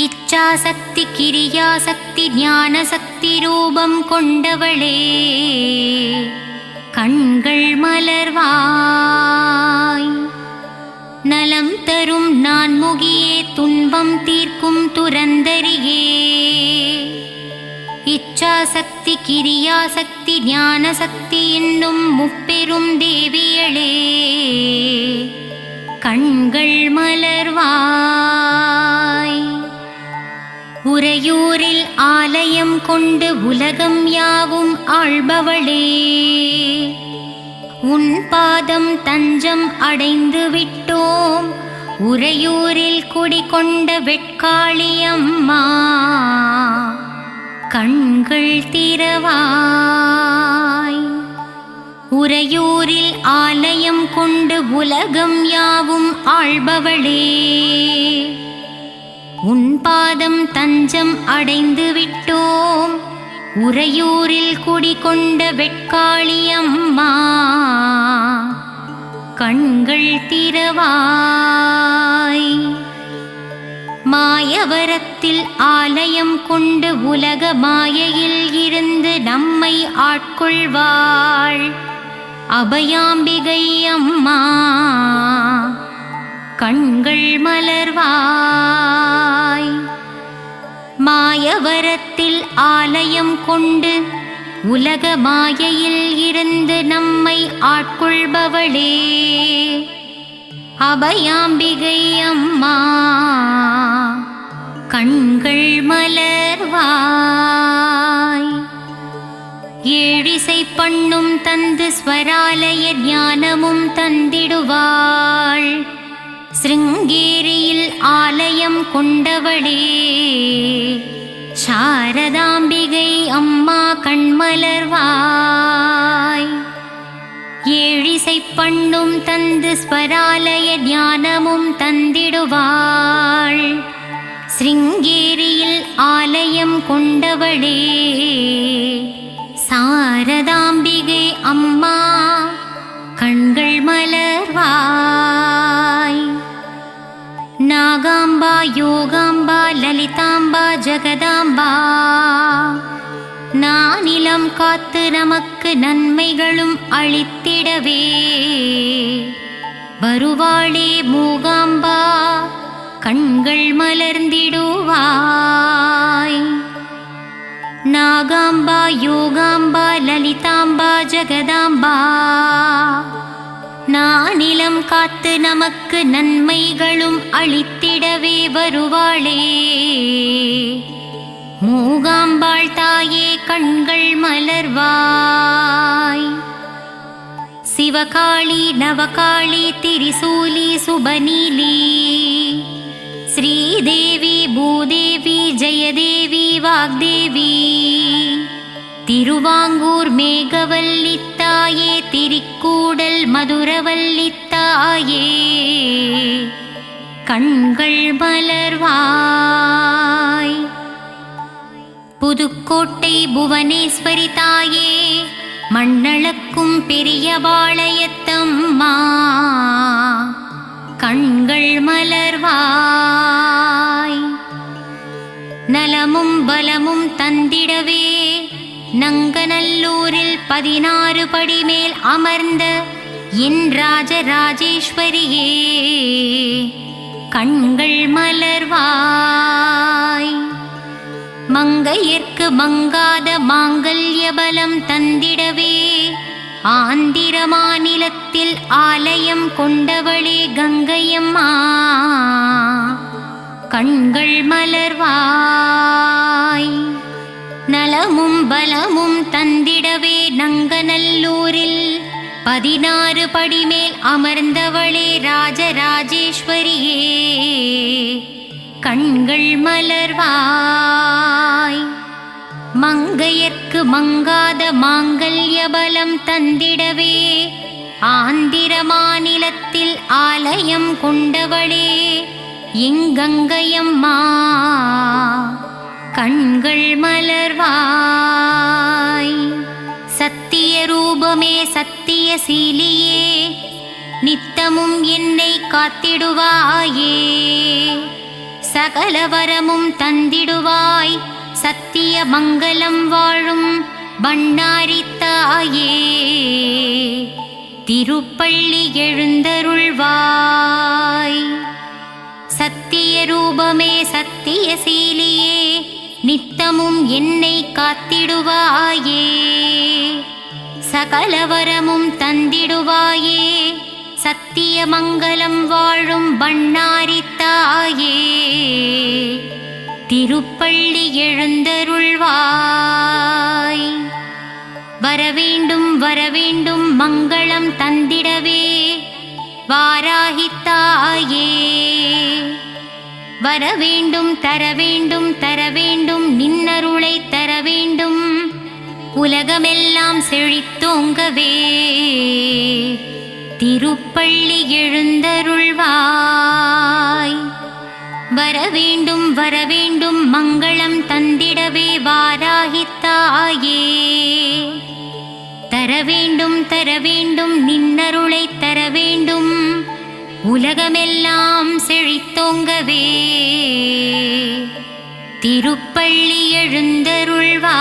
இச்சாசக்தி, கிரியாசக்தி, ஞானசக்தி ரூபம் கொண்டவளே. கண்கள் மலர்வாய். நலம் தரும் நான்முகியே, துன்பம் தீர்க்கும் துரந்தரியே. இச்சாசக்தி, கிரியாசக்தி, ஞானசக்தி என்னும் முப்பெரும் தேவியளே. கண்கள் மலர்வாய். உறையூரில் ஆலயம் கொண்டு உலகம் யாவும் ஆள்பவளே, உன் பாதம் தஞ்சம் அடைந்து விட்டோம். உறையூரில் குடிகொண்ட வெட்காளியம்மா. கண்கள் திறவாய். உறையூரில் ஆலயம் கொண்டு உலகம் யாவும் ஆள்பவளே, உன் பாதம் தஞ்சம் அடைந்து விட்டோம். உறையூரில் குடிகொண்ட வெட்காளியம்மா. கண்கள் திறவாய். மாயவரத்தில் ஆலயம் கொண்டு உலக மாயையில் இருந்து நம்மை ஆட்கொள்வாள் அபயாம்பிகை அம்மா. கண்கள் மலர்வாய். மாயவரத்தில் ஆலயம் கொண்டு உலக மாயையில் இருந்து நம்மை ஆட்கொள்பவளே அபயாம்பிகை அம்மா. கண்கள் மலர்வாய். ஏழிசை பண்ணும் தந்து ஸ்வராலய ஞானமும் தந்திடுவாள் சிருங்கேரியில் ஆலயம் கொண்டவளே சாரதாம்பிகை அம்மா. கண்மலர்வாய். ஏழிசை பண்ணும் தந்து ஸ்வராலய ஞானமும் தந்திடுவாள் சிருங்கேரியில் ஆலயம் கொண்டவளே சாரதாம்பிகை அம்மா. கண்கள் மலர்வாய். நாகாம்பா யோகாம்பா லலிதாம்பா ஜகதாம்பா. நானிலம் காத்து நமக்கு நன்மைகளும் அளித்திடவே வருவாளே மூகாம்பா. கண்கள் மலர்ந்திடுவாய். நாகாம்பா யோகாம்பா லலிதாம்பா ஜகதாம்பா. நானிலம் காத்து நமக்கு நன்மைகளும் அளித்திடவே வருவாளே மூகாம்பாள் தாயே. கண்கள் மலர்வாய். சிவகாளி நவகாளி திரிசூலி சுபநீலி ஸ்ரீதேவி பூதேவி ஜெயதேவி வாக்தேவி. திருவாங்கூர் மேகவல்லி தாயே திரிக்கூடல் மதுரவல்லி தாயே. கண்கள் மலர்வாய். புதுக்கோட்டை புவனேஸ்வரி தாயே மண்ணளக்கும் பெரியபாளையத்தம்மா. கண்கள் மலர்வாய். நலமும் பலமும் தந்திடவே நங்கநல்லூரில் 16 படி மேல் அமர்ந்த என் ராஜராஜேஸ்வரியே. கண்கள் மலர்வாய். மங்கையர்க்கு மங்காத மாங்கல்ய பலம் தந்திடவே ஆந்திர மாநிலத்தில் ஆலயம் கொண்டவளே கங்கையம்மா. கண்கள் மலர்வாய். நலமும் பலமும் தந்திடவே நங்கநல்லூரில் 16 படி மேல் அமர்ந்தவளே ராஜராஜேஸ்வரியே. கண்கள் மலர்வாய். மங்கையர்க்கு மங்காத மாங்கல்ய பலம் தந்திடவே ஆந்திர மாநிலத்தில் ஆலயம் கொண்டவளே எங்கங்கையம்மா. கண்கள் மலர்வாய். சத்திய ரூபமே சத்திய சீலியே நித்தமும் என்னை காத்திடுவாயே. சகலவரமும் தந்திடுவாய் சத்திய மங்களம் வாழும் பண்ணாரி தாயே. திருப்பள்ளி எழுந்தருள்வாய். சத்திய ரூபமே சத்திய சீலியே நித்தமும் என்னை காத்திடுவாயே. சகலவரமும் தந்திடுவாயே சத்திய மங்களம் வாழும் பண்ணாரி தாயே. திருப்பள்ளி எழுந்தருள்வாய். வரவேண்டும் வரவேண்டும் மங்களம் தந்திடவே வாராகி தாயே. வரவேண்டும் தரவேண்டும் தரவேண்டும் நின்னருளை தரவேண்டும் உலகமெல்லாம் செழித்தோங்கவே. திருப்பள்ளி எழுந்தருள்வாய். வரவேண்டும் வரவேண்டும் மங்களம் தந்திடவே வாராகி தாயே. தரவேண்டும் தரவேண்டும் நின்னருளை தரவேண்டும் உலகமெல்லாம் செழித்தோங்கவே திருப்பள்ளி எழுந்தருள்வாய்.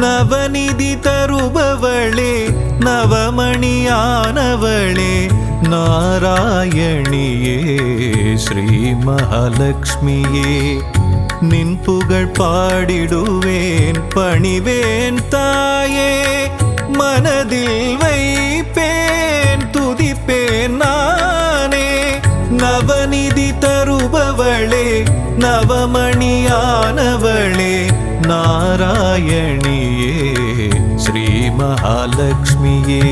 நவநிதி தருபவளே நவமணியானவளே நாராயணியே ஸ்ரீ மகாலட்சுமியே நின் புகழ் பாடிடுவேன் பணிவேன் தாயே மனதில் வைப்பேன் துதிப்பேன் நானே நவநிதி தருபவளே நவமணியானவளே நாராயணியே ஸ்ரீ மகாலட்சுமியே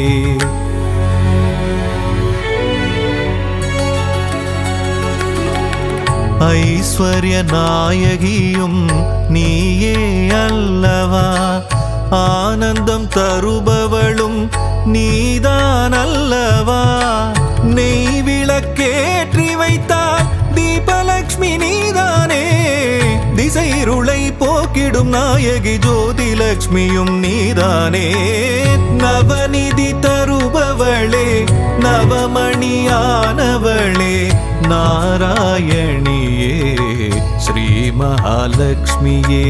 ஐஸ்வர்ய நாயகியும் நீயே அல்லவா ஆனந்தம் தருபவளும் நீதான் அல்லவா நெய் விளக்கேற்றி வைத்தால் தீபலக்ஷ்மி நீதானே திசைருளை போக்கிடும் நாயகி ஜோதிலக்ஷ்மியும் நீதானே நவநிதி தருபவளே நவமணியானவளே நாராயணியே ஸ்ரீ மகாலட்சுமியே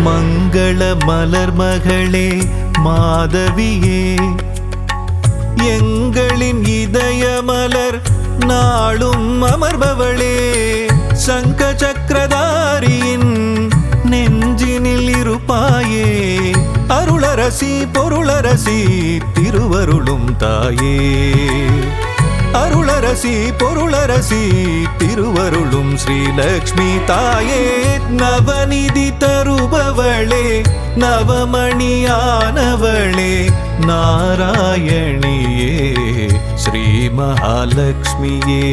மங்கள மலர் மகளே மாதவியே எங்களின் இதய மலர் நாளும் அமர்பவளே சங்க சக்கரதாரியின் நெஞ்சினில் இருப்பாயே அருளரசி பொருளரசி திருவருளும் தாயே அருளரசி பொருளரசி திருவருளும் ஸ்ரீலக்ஷ்மி தாயே நவநிதி தருபவளே நவமணியானவளே நாராயணியே ஸ்ரீ மகாலட்சுமியே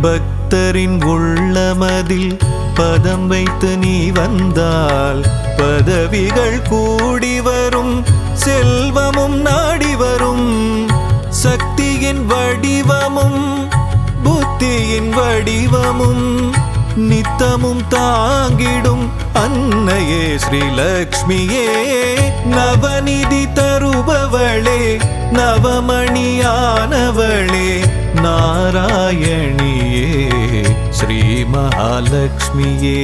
பக்தரின் உள்ளமதில் பதம் வைத்து நீ வந்தால் பதவிகள் கூடி வரும் செல்வமும் நாடி வரும் சக்தியின் வடிவமும் புத்தியின் வடிவமும் நித்தமும் தாங்கிடும் அன்னையே ஸ்ரீலக்ஷ்மியே நவநிதி தருபவளே நவமணியானவளே நாராயணியே ஸ்ரீ மகாலட்சுமியே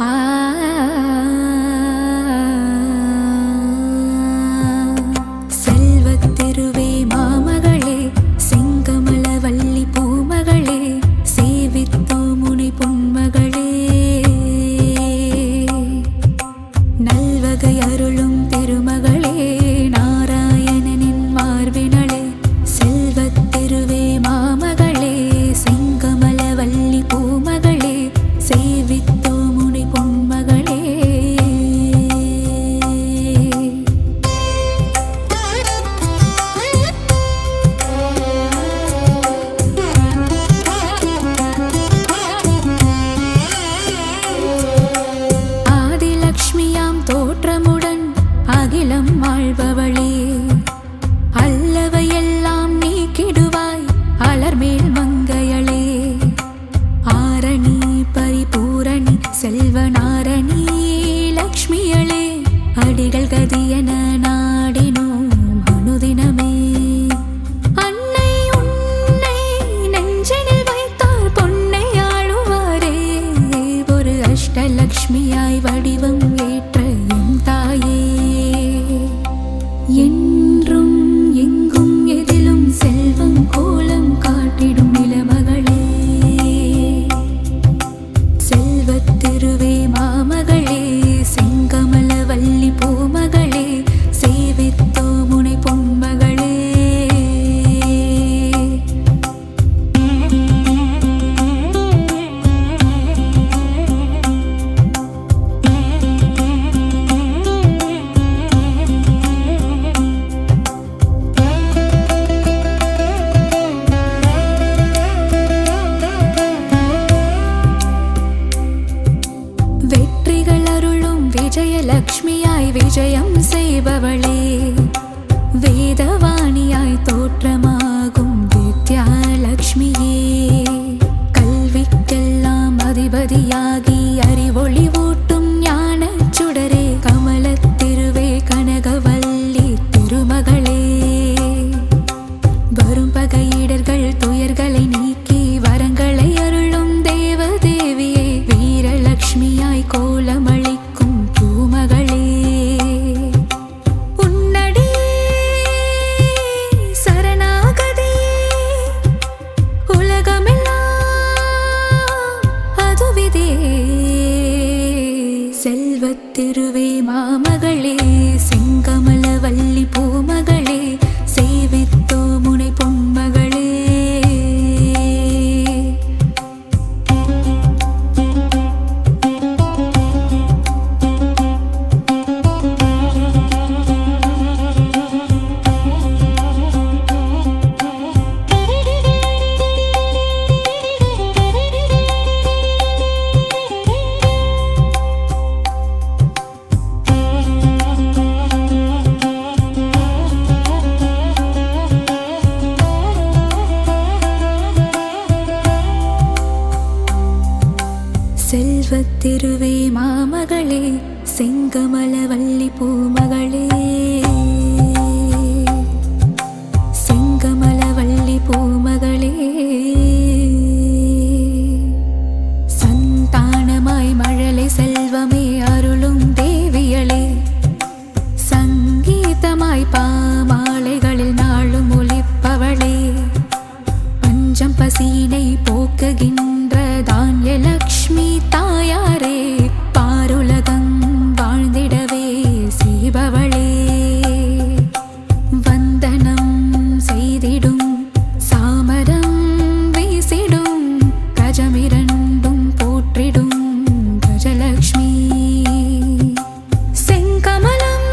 ஆ என்றும் எங்கும் எதிலும் செல்வம் கோலம் காட்டிடும் நிலமகளே, செல்வத்திருவே மாமகளே, செங்கமல வள்ளி பூமகளே, சேவித்தோ முனை பொன்மகளே. வெற்றிகள் அருளும் விஜயலக்ஷ்மியாய் விஜயம் செய்பவளே, வேதவாணியாய் தோற்றமாகும் வித்யாலக்ஷ்மியே, கல்விக்கெல்லாம் அதிபதியாகி அறிவொளி ஊட்டும் ஞானச் சுடரே, கமலத்திருவே கனகவல்லி திருமகளே, வரும் பகையிடர்கள் துயர்களை நீக்கி வரங்களை அருளும் தேவதேவியே, வீரலக்ஷ்மியாய் கோலமளிக்கும் பூமகளே. உன்னடி சரணாகதி உலகமெல்லாம் அதுவிதே, செல்வத்திருவே மாமகளே, செங்கமல வள்ளி பூமகளே, சேவித்தோ முனை பொன்மகளே. செல்வத்திருவே மாமகளே, செங்கமல வள்ளி பூமகளே, செங்கமல வள்ளி பூமகளே. சந்தானமாய் மழலை செல்வமே அருளும் தேவியளே, சங்கீதமாய் பாமாலைகளில் நாளும் ஒலிப்பவளே, பஞ்சம் பசீனை போக்குகின்ற தான்யலக்ஷ்மி தாயாரே, பாருலகம் வாழ்ந்திடவே செய்பவளே, வந்தனம் செய்திடும் சாமரம் வீசிடும் கஜமிரண்டும் போற்றிடும் கஜலக்ஷ்மி, செங்கமலம்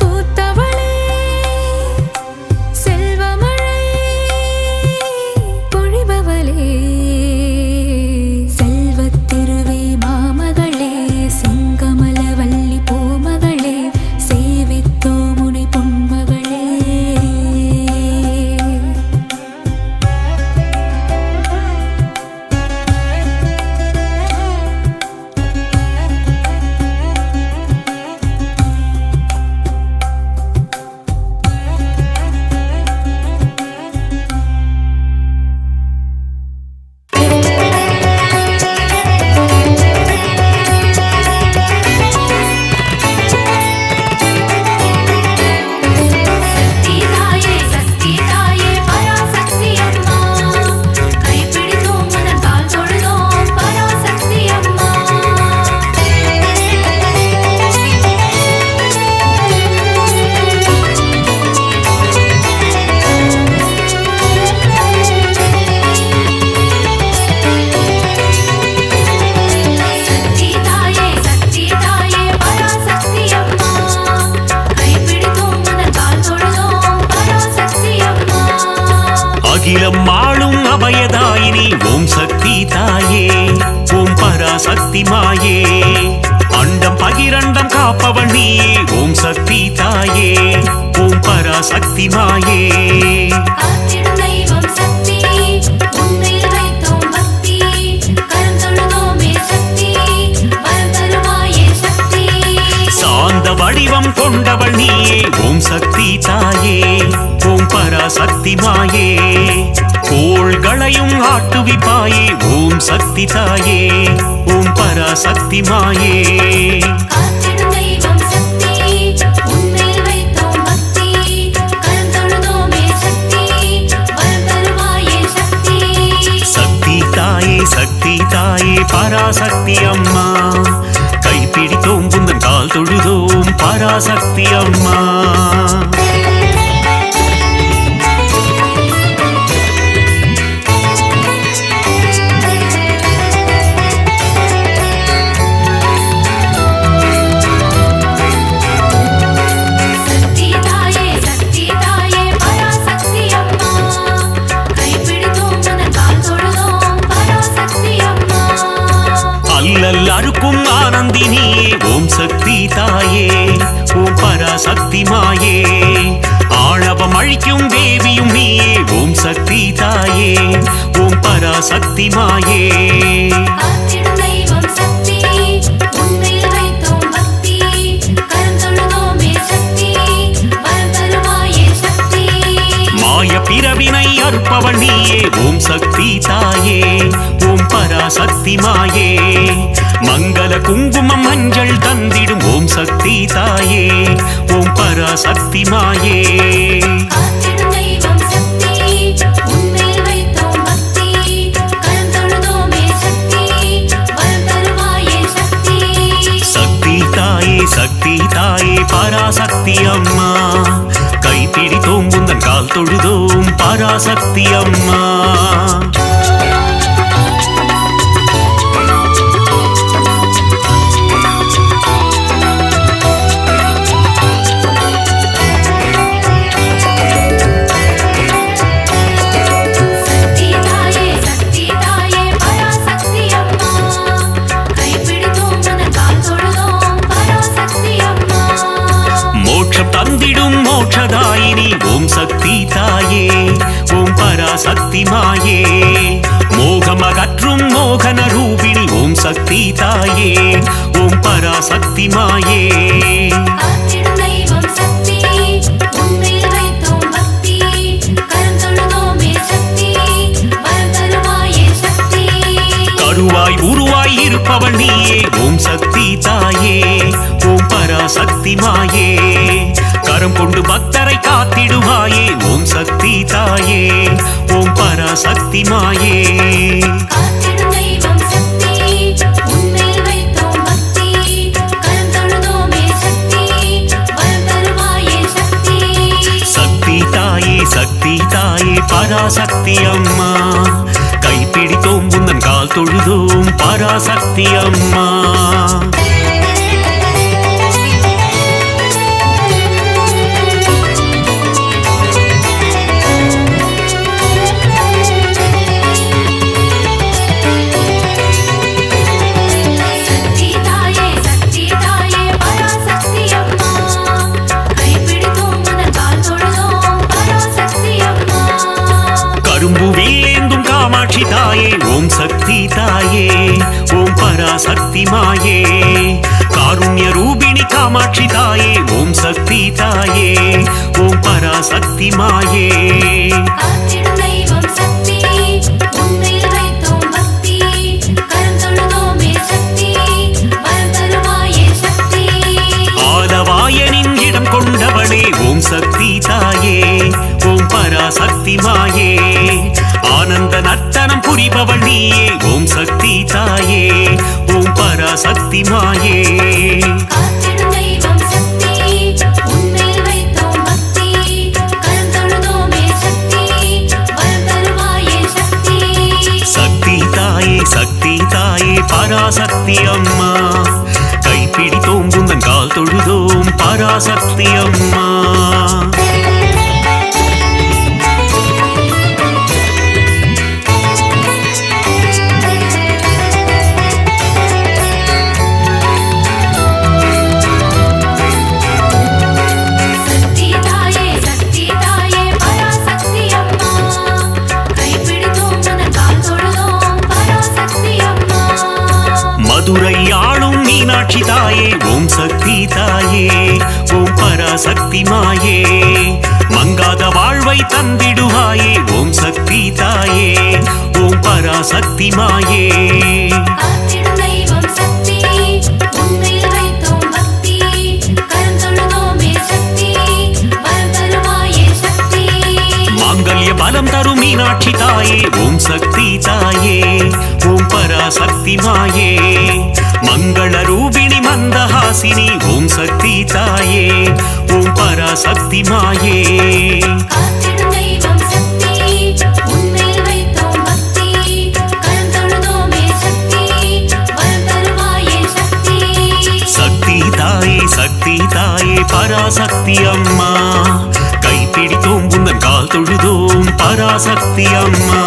பூத்தவளே, செல்வமழை பொழிபவளே, செல்வத்திருவே மாமகளே, செங்கமல வள்ளி பூமகளே, சேவித்தோ முனை பொன்மகளே. சக்திதாயே சக்திதாயே பராசக்தி அம்மா, கைப்பிடித்தோம் உனது கால் தொழுதோம் பராசக்தி அம்மா. சக்திதாயே சக்திதாயே பராசக்தி அம்மா, கைப்பிடித்தோம் உனது கால் தொழுதோம் பராசக்தி அம்மா. அகிலம் ஆளும் அபயதாயினி ஓம் சக்தி தாயே, ஓம் பராசக்தி மாயே, அண்டம் பகிரண்டம் காப்பவள் நீயே, ஓம் சக்தி தாயே, ஓம் பராசக்தி மாயே. காத்திடும் தெய்வம் சக்தி, உன்னில் வைத்தோம் பக்தி, கரம் தொழுதோமே சக்தி, வரம் தருவாயே சக்தி. சாந்த வடிவம் கொண்டவள் நீயே, ஓம் சக்தி தாயே, ஓம் பராசக்தி மாயே, கோள்களையும் ஆட்டுவிப்பாயே, ஓம் சக்தி தாயே, ஓம் பராசக்தி மாயே. காத்திடும் தெய்வம் சக்தி, உன்னில் பராசக்தி அம்மா. சக்தி தாயே சக்தி தாயே பராசக்தி அம்மா கைப்பிடித்தோம் உந்தன் கால் தொழுதோம் பராசக்தி அம்மா. அல்லல் அறுக்கும் ஆனந்தினியே ஓம் சக்தி தாயே ஓம் பராசக்தி மாயே. ஆணவம் அழிக்கும் தேவியும் நீயே ஓம் சக்தி தாயே ஓம் பராசக்தி மாயே. காத்திடும் தெய்வம் சக்தி உன்மேல் வைத்தோம் பக்தி கரம் தொழுதோமே சக்தி வரம் தருவாயே சக்தி. மாய பிறவினை அறுப்பவள் நீயே ஓம் சக்தி தாயே ஓம் பராசக்தி மாயே. மங்கள குங்குமம் மஞ்சள் தந்திடும் ஓம் சக்தி தாயே ஓம் பராசக்தி மாயே. காத்திடும் தெய்வம் சக்தி உன்மேல் வைத்தோம் பக்தி கரம் தொழுதோமே சக்தி வரம் தருவாயே சக்தி. சக்தி தாயே பராசக்தி அம்மா கைப்பிடித்தோம் உந்தன் கால் தொழுதோம் பராசக்தி அம்மா. சக்தி தாயே பராசக்தி அம்மா கைப்பிடித்தோம் உந்தன் கால் தொழுதோம் பராசக்தி அம்மா. மோட்சம் தந்திடும் மோட்சதாயினி ஓம் சக்தி தாயே ஓம் பராசக்தி மாயே. மோகம் அகற்றும் மோகன ரூபிணி ஓம் சக்தி தாயே ஓம் பராசக்தி மாயே. காத்திடும் தெய்வம் சக்தி உன்மேல் வைத்தோம் பக்தி கரம் தொழுதோமே சக்தி வரம் தருவாயே சக்தி. கருவாய் உருவாய் இருப்பவள் நீயே ஓம் சக்தி தாயே ஓம் பராசக்தி மாயே. கரம் கொண்டு பக்தரை காத்திடுவாயே ஓம் சக்தி தாயே ஓம் பராசக்தி மாயே. காத்திடும் தெய்வம் சக்தி உன்மேல் வைத்தோம் பக்தி கரம் தொழுதோமே சக்தி வரம் தருவாயே சக்தி. சக்தி தாயே பராசக்தி அம்மா கைப்பிடித்தோம் உந்தன் கால் தொழுதோம் பராசக்தி அம்மா. சக்தி தாயே பராசக்தி அம்மா கைப்பிடித்தோம் உந்தன் கால் தொழுதோம் பராசக்தி அம்மா. கரும்பு வேந்தும் காமாட்சி தாயே ஓம் சக்தி தாயே ஓம் பராசக்தி மாயே. காருண்ய ரூபிணி காமாட்சி தாயே ஓம் சக்தி தாயே ஓம் பராசக்தி மாயே. காத்திடும் தெய்வம் சக்தி உன்மேல் வைத்தோம் பக்தி கரம் தொழுதோமே சக்தி வரம் தருவாயே சக்தி. ஆலவாயனின் இடம் கொண்டவளே ஓம் சக்தி தாயே ஓம் பராசக்தி மாயே. ஆனந்த நர்த்தனம் புரிபவள் நீயே ஓம் சக்தி தாயே ஓம் பராசக்தி மாயே. காத்திடும் தெய்வம் சக்தி உன்மேல் வைத்தோம் பக்தி கரம் தொழுதோமே சக்தி வரம் தருவாயே சக்தி. சக்தி தாயே பராசக்தி அம்மா கைப்பிடித்தோம் உந்தன் கால் தொழுதோம் பராசக்தி அம்மா. சக்தி தாயே பராசக்தி அம்மா கைப்பிடித்தோம் உந்தன் கால் தொழுதோம் பராசக்தி அம்மா. மதுரை ஆளும் மீனாட்சி தாயே ஓம் சக்தி தாயே ஓம் பராசக்தி மாயே. மங்காத வாழ்வை தந்திடுவாயே ஓம் சக்தி தாயே ஓம் பராசக்தி மாயே. காத்திடும் தெய்வம் சக்தி உன்மேல் வைத்தோம் பக்தி கரம் தொழுதோமே சக்தி வரம் தருவாயே சக்தி. மாங்கல்ய பலம் தரும் மீனாட்சி தாயே ஓம் சக்தி தாயே ஓம் பராசக்தி மாயே. மங்கள ரூபிணி மந்தஹாசினி ஓம் சக்தி தாயே ஓம் பராசக்தி மாயே காத்திடும் தெய்வம் சக்தி உன்மேல் வைத்தோம் பக்தி கரம் தொழுதோமே சக்தி வரம் தருவாயே சக்தி சக்தி தாயே பராசக்தி அம்மா கைப்பிடித்தோம் உந்தன் கால் தொழுதோம் பராசக்தி அம்மா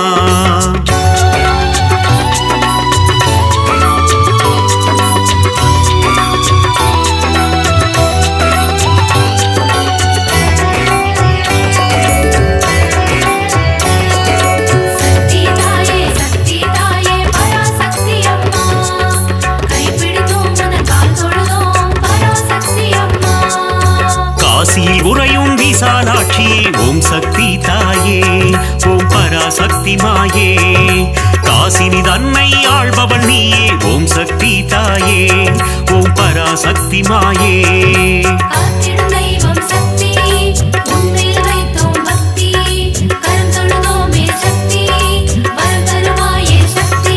சக்தி தாயே பராசக்தி அம்மா கைப்பிடித்தோம் உந்தன் கால் தொழுதோம் பராசக்தி அம்மா காசியில் உறையும் விசாலாட்சியே ஓம் சக்தி தாயே ஓம் பராசக்தி மாயே காசினி தன்னை ஆள்பவள் நீயே ஓம் சக்தி தாயே ஓம் பராசக்தி மாயே காத்திடும் தெய்வம் சக்தி உன்மேல் வைத்தோம் பக்தி கரம் தொழுதோமே சக்தி வரம் தருவாயே சக்தி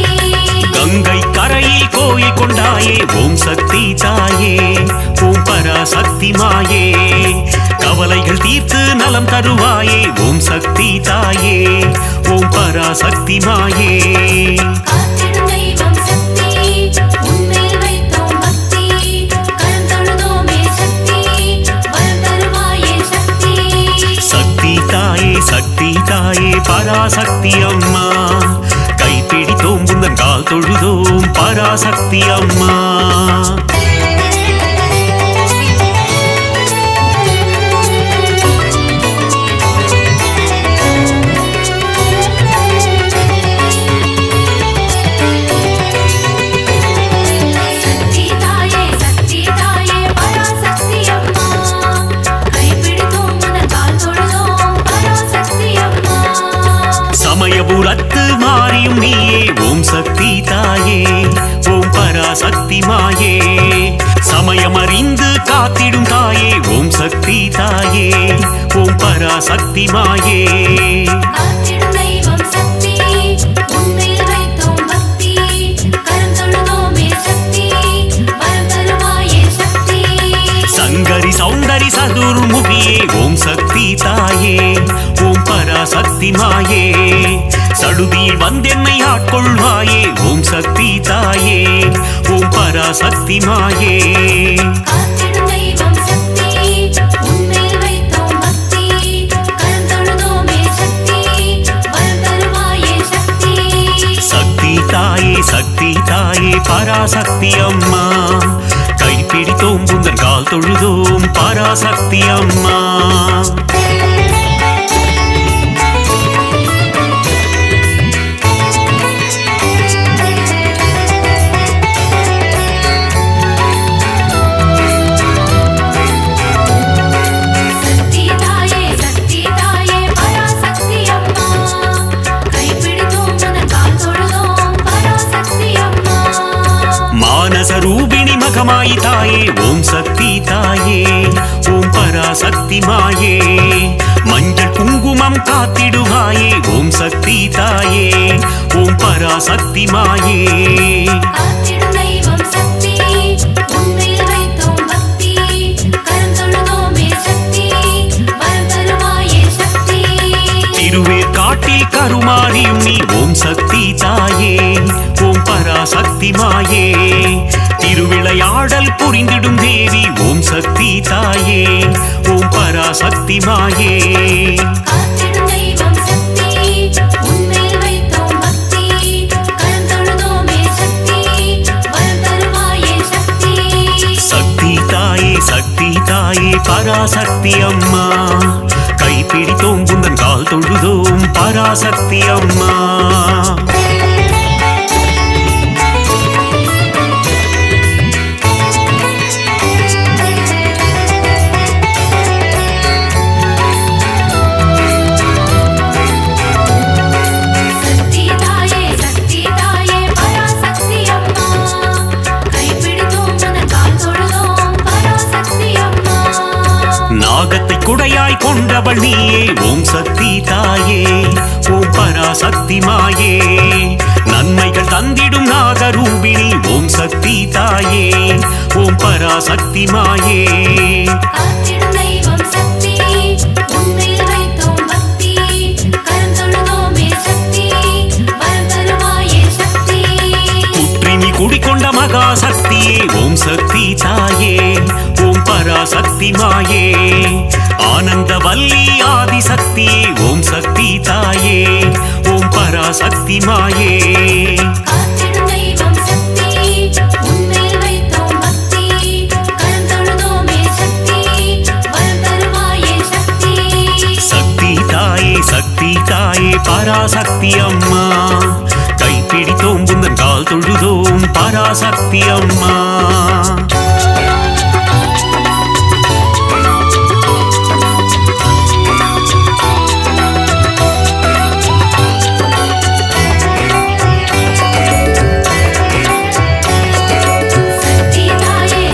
கங்கை கரையில் கோயில் கொண்டாயே ஓம் சக்தி தாயே ஓம் பராசக்தி மாயே கவலைகள் தீர்த்து நலம் தருவாயே ஓம் சக்தி தாயே ஓம் பராசக்தி மாயே காத்திடும் தெய்வம் சக்தி உன்மேல் வைத்தோம் பக்தி கரம் தொழுதோமே சக்தி வரம் தருவாயே சக்தி சக்தி தாயே பராசக்தி அம்மா கைப்பிடித்தோம் உந்தன் கால் தொழுதோம் பராசக்தி அம்மா சக்தி தாயே பராசக்தி அம்மா கைப்பிடித்தோம் உந்தன் கால் தொழுதோம் பராசக்தி அம்மா சமயபுரத்து மாறியும் நீயே ஓம் சக்தி தாயே ஓம் பராசக்தி மாயே சமயமறிந்து காத்திடும் தாயே ஓம் சக்தி தாயே ஓம் பராசக்தி மாயே காத்திடும் தெய்வம் சக்தி உன்மேல் வைத்தோம் பக்தி கரம் தொழுதோமே சக்தி வரம் தருவாயே சக்தி சங்கரி சௌந்தரி சதுர்முகியே ஓம் சக்தி தாயே ஓம் பராசக்தி மாயே சடுதியில் வந்தென்னை ஆட்கொள்வாயே ஓம் சக்தி தாயே ஓம் பராசக்தி மாயே காத்திடும் தெய்வம் சக்தி உன்மேல் வைத்தோம் பக்தி கரம் தொழுதோமே சக்தி வரம் தருவாயே சக்தி சக்தி தாயே பராசக்தி அம்மா கைப்பிடித்தோம் உந்தன் கால் தொழுதோம் பராசக்தி அம்மா சக்தி தாயே பராசக்தி அம்மா கைப்பிடித்தோம் உந்தன் கால் தொழுதோம் பராசக்தி அம்மா மானச ரூபிணி மகமாயி தாயே ஓம் சக்தி தாயே ஓம் பராசக்தி மாயே மஞ்சள் குங்குமம் காத்திடுவாயே ஓம் சக்தி தாயே ஓம் பராசக்தி மாயே காத்திடும் தெய்வம் சக்தி உன்மேல் வைத்தோம் பக்தி கரம் தொழுதோமே சக்தி வரம் தருவாயே சக்தி திருவேற்காட்டில் கருமாரியும் நீ ஓம் சக்தி தாயே ஓம் பராசக்தி மாயே திருவிளையாடல் புரிந்திடும் தேவி ஓம் சக்தி தாயே ஓம் பராசக்தி மாயே காத்திடும் தெய்வம் சக்தி உன்மேல் வைத்தோம் பக்தி கரம் தொழுதோமே சக்தி வரம் தருவாயே சக்தி சக்தி தாயே பராசக்தி அம்மா கைப்பிடித்தோம் உந்தன் கால் தொழுதோம் பராசக்தி அம்மா சக்தி தாயே பராசக்தி அம்மா கைப்பிடித்தோம் உந்தன் கால் தொழுதோம் பராசக்தி அம்மா நாகத்தை குடையாய் கொண்டவள் நீயே ஓம் சக்தி தாயே ஓம் பராசக்தி மாயே நன்மைகள் தந்திடும் நாகரூபிணி ஓம் சக்தி தாயே ஓம் பராசக்தி மாயே காத்திடும் தெய்வம் சக்தி உன்மேல் வைத்தோம் பக்தி கரம் தொழுதோமே சக்தி வரம் தருவாயே சக்தி குற்றினி குடிக்கொண்ட மகா சக்தியே ஓம் சக்தி தாயே ஓம் பராசக்தி மாயே ஆனந்த வல்லி ஆதி சக்தியே ஓம் சக்தி தாயே ஓம் பராசக்தி மாயே காத்திடும் தெய்வம் சக்தி உன்மேல் வைத்தோம் பக்தி கரம் தொழுதோமே சக்தி வரம் தருவாயே சக்தி சக்தி தாயே பராசக்தி அம்மா கைப்பிடித்தோம் புந்தன் கால் தொழுதோம் பராசக்தி அம்மா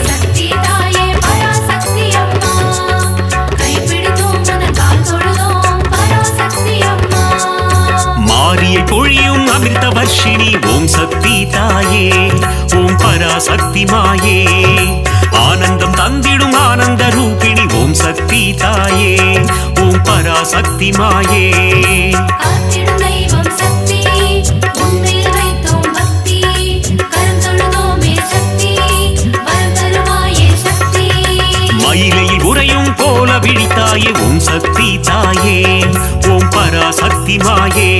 சக்தி தாயே பராசக்தி அம்மா கைப்பிடித்தோம் உனது கால் தொழுதோம் பராசக்தி அம்மா மாரியை பொழியும் அமிர்த வர்ஷினி ஓம் சக்தி தாயே ஓம் பராசக்தி மாயே ஆனந்தம் தந்திடும் ஆனந்த ரூபிணி ஓம் சக்தி தாயே ஓம் பராசக்தி மாயே காத்திடும் தெய்வம் சக்தி உன்மேல் வைத்தோம் பக்தி கரம் தொழுதோமே சக்தி வரம் தருவாயே சக்தி மயிலையில் உறையும் கோல விழித்தாயே ஓம் சக்தி தாயே ஓம் பராசக்தி மாயே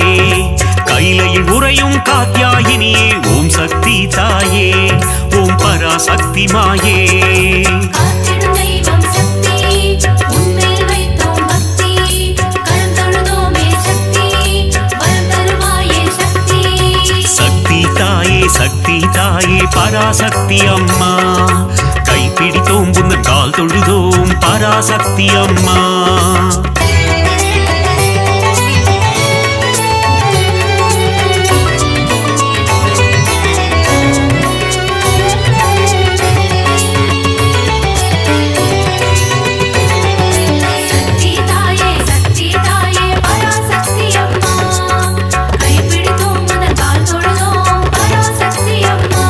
கைலையில் உறையும் காத்யாயினியே ஓம் சக்தி தாயே ஓம் பராசக்தி மாயே காத்திடும் தெய்வம் சக்தி உன்மேல் வைத்தோம் பக்தி கரம் தொழுதோமே சக்தி வரம் தருவாயே சக்தி சக்தி தாயே பராசக்தி அம்மா கைப்பிடித்தோம் புந்தன் கால் தொழுதோம் பராசக்தி அம்மா சக்தி தாயே பராசக்தி அம்மா கைப்பிடித்தோம் உனது கால் தொழுதோம் பராசக்தி அம்மா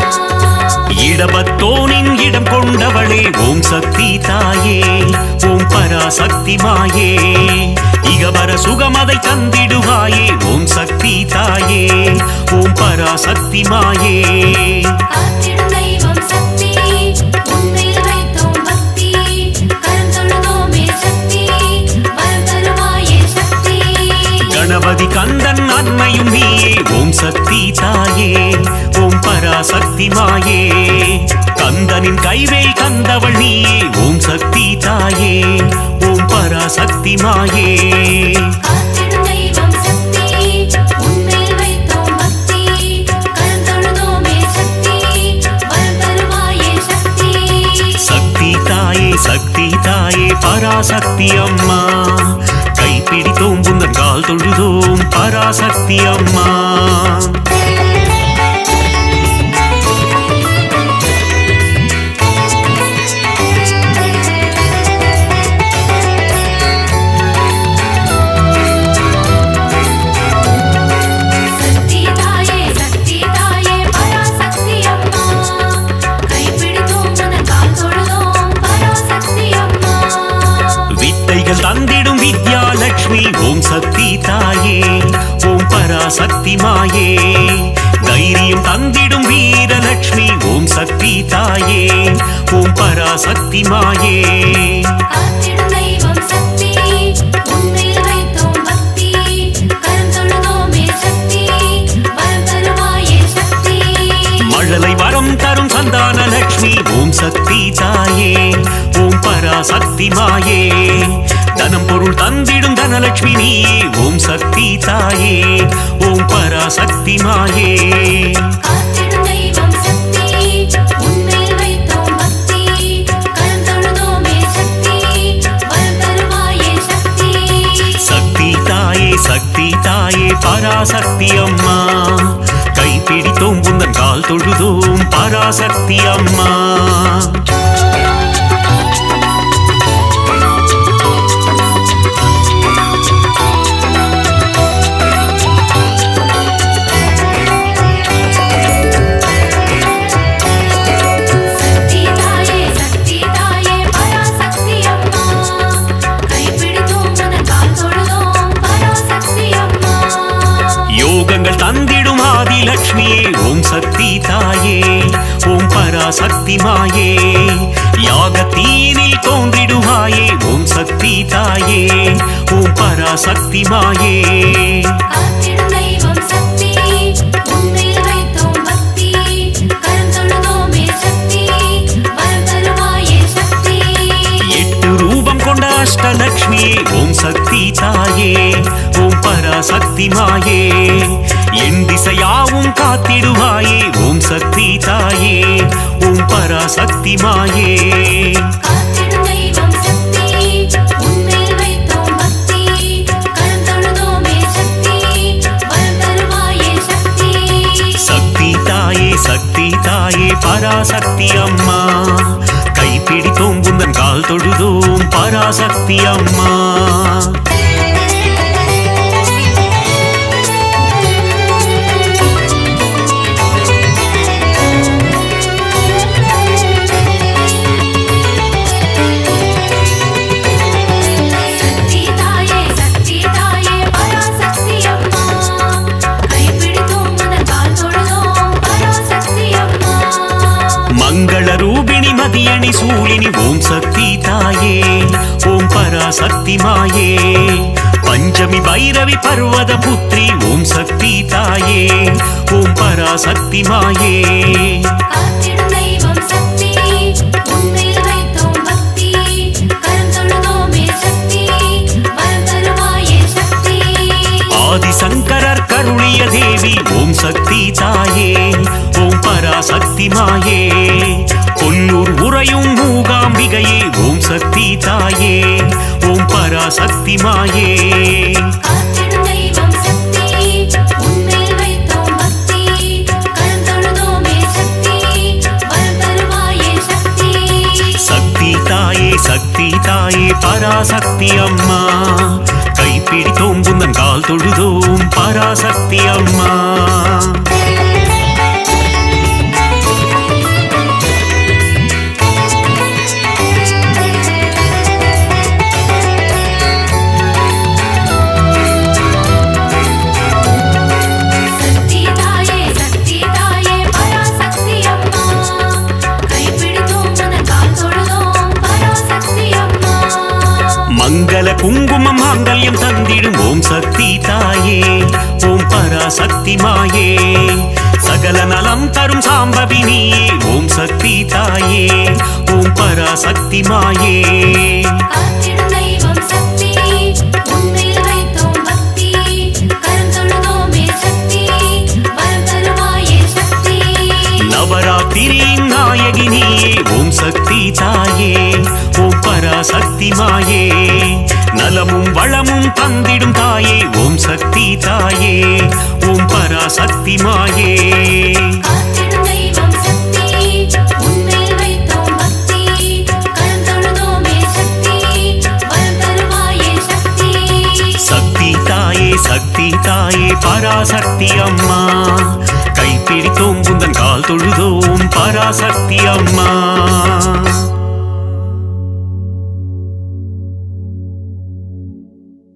இடபத்தோனின் இடம் கொண்டவளே ஓம் சக்தி தாயே ஓம் பராசக்தி மாயே இகவர சுகமதை தந்திடுவாயே ஓம் சக்தி தாயே ஓம் பராசக்தி மாயே காத்திடும் தெய்வம் சக்தி உன்மேல் வைத்தோம் பக்தி கரம் தொழுதோமே சக்தி வரம் தருவாயே சக்தி கணபதி கந்தன் அன்னையும் நீயே ஓம் சக்தி தாயே ஓம் பராசக்தி மாயே கந்தனின் கைவேல் கந்தவள் நீயே ஓம் சக்தி தாயே ஓம் பராசக்தி மாயே காத்திடும் தெய்வம் சக்தி உன்மேல் வைத்தோம் பக்தி கரம் தொழுதோமே சக்தி வரம் தருவாயே சக்தி சக்தி தாயே பராசக்தி அம்மா கைப்பிடித்தோம் புந்தன் கால் தொழுதோம் பராசக்தி அம்மா சக்தி தாயே பராசக்தி அம்மா கைப்பிடித்தோம் உனது கால் தொழுதோம் பராசக்தி அம்மா வித்தைகள் தந்திடும் வித்யாலட்சுமி ஓம் சக்தி தாயே ஓம் பராசக்தி மாயே தைரியம் தந்திடும் வீரலட்சுமி ஓம் சக்தி தாயே ஓம் பராசக்தி மாயே காத்திடும் தெய்வம் சக்தி உன்மேல் வைத்தோம் பக்தி கரம் தொழுதோமே சக்தி வரம் தருவாயே சக்தி மழலை வரம் தரும் சந்தான லட்சுமி ஓம் சக்தி தாயே ஓம் பராசக்தி மாயே தனம் பொருள் தந்திடும் தனலட்சுமி நீயே ஓம் சக்தி தாயே ஓம் பராசக்தி மாயே காத்திடும் தெய்வம் சக்தி உன்மேல் வைத்தோம் பக்தி கரம் தொழுதோமே சக்தி வரம் தருவாயே சக்தி சக்தி தாயே பராசக்தி அம்மா கைப்பிடித்தோம் புந்தன் கால் தொழுதோம் பராசக்தி அம்மா பராசக்தி மாயே யாகத்தீனில் தோன்றிடுவாயே ஓம் சக்தி தாயே ஓம் பராசக்தி மாயே காத்திடும் தெய்வம் சக்தி உன்மேல் வைத்தோம் பக்தி கரம் தொழுதோமே சக்தி வரம் தருவாயே சக்தி எட்டு ரூபம் கொண்ட அஷ்டலக்ஷ்மியே ஓம் சக்தி தாயே ஓம் பராசக்தி மாயே என் திசையாவும் காத்திடுவாயே ஓம் சக்தி தாயே ஓம் பராசக்தி மாயே காத்திடும் தெய்வம் சக்தி உன்மேல் வைத்தோம் பக்தி கரம் தொழுதோமே சக்தி வரம் தருவாயே சக்தி சக்தி தாயே பராசக்தி அம்மா கைப்பிடித்தோம் உந்தன் கால் தொழுதோம் பராசக்தி அம்மா சக்தி தாயே பராசக்தி அம்மா கைப்பிடித்தோம் உந்தன் கால் தொழுதோம் பராசக்தி அம்மா மங்கள ரூபிணி மதியணி சூழினி ஓம் சக்தி தாயே ஓம் பராசக்தி மாயே பஞ்சமி பைரவி பர்வத புத்ரி ஓம் சக்தி தாயே ஓம் பராசக்தி மாயே காத்திடும் தெய்வம் சக்தி உன்மேல் வைத்தோம் பக்தி கரம் தொழுதோமே சக்தி வரம் தருவாயே சக்தி ஆதிசங்கரர் கருளிய தேவி ஓம் சக்தி தாயே ஓம் பராசக்தி மாயே கொல்லூர் உறையும் மூகாம்பிகையே ஓம் சக்தி தாயே ஓம் பராசக்தி மாயே காத்திடும் தெய்வம் சக்தி உன்மேல் வைத்தோம் பக்தி கரம் தொழுதோமே சக்தி வரம் தருவாயே சக்தி சக்தி தாயே பராசக்தி அம்மா கைப்பிடித்தோம் உந்தன் கால் தொழுதோம் பராசக்தி அம்மா சக்தி தாயே பராசக்தி அம்மா கைப்பிடித்தோம் உந்தன் கால் தொழுதோம் பராசக்தி அம்மா மங்கள குங்குமம் மாங்கல்யம் தந்திடும் ஓம் சக்தி தாயே ஓம் பராசக்தி மாயே சகல நலம் தரும் சாம்பவி நீயே ஓம் சக்தி தாயே ஓம் பராசக்தி மாயே காத்திடும் தெய்வம் சக்தி உன்மேல் வைத்தோம் பக்தி கரம் தொழுதோமே சக்தி வரம் தருவாயே சக்தி நவராத்திரியின் நாயகி நீயே ஓம் சக்தி தாயே ஓம் பராசக்தி மாயே நலமும் வளமும் தந்திடும் தாயே ஓம் சக்தி தாயே ஓம் பராசக்தி மாயே காத்திடும் தெய்வம் சக்தி உன்மேல் வைத்தோம் பக்தி கரம் தொழுதோமே சக்தி வரம் தருவாயே சக்தி சக்தி தாயே பராசக்தி அம்மா கைப்பிடித்தோம் உந்தன் கால் தொழுதோம் பராசக்தி அம்மா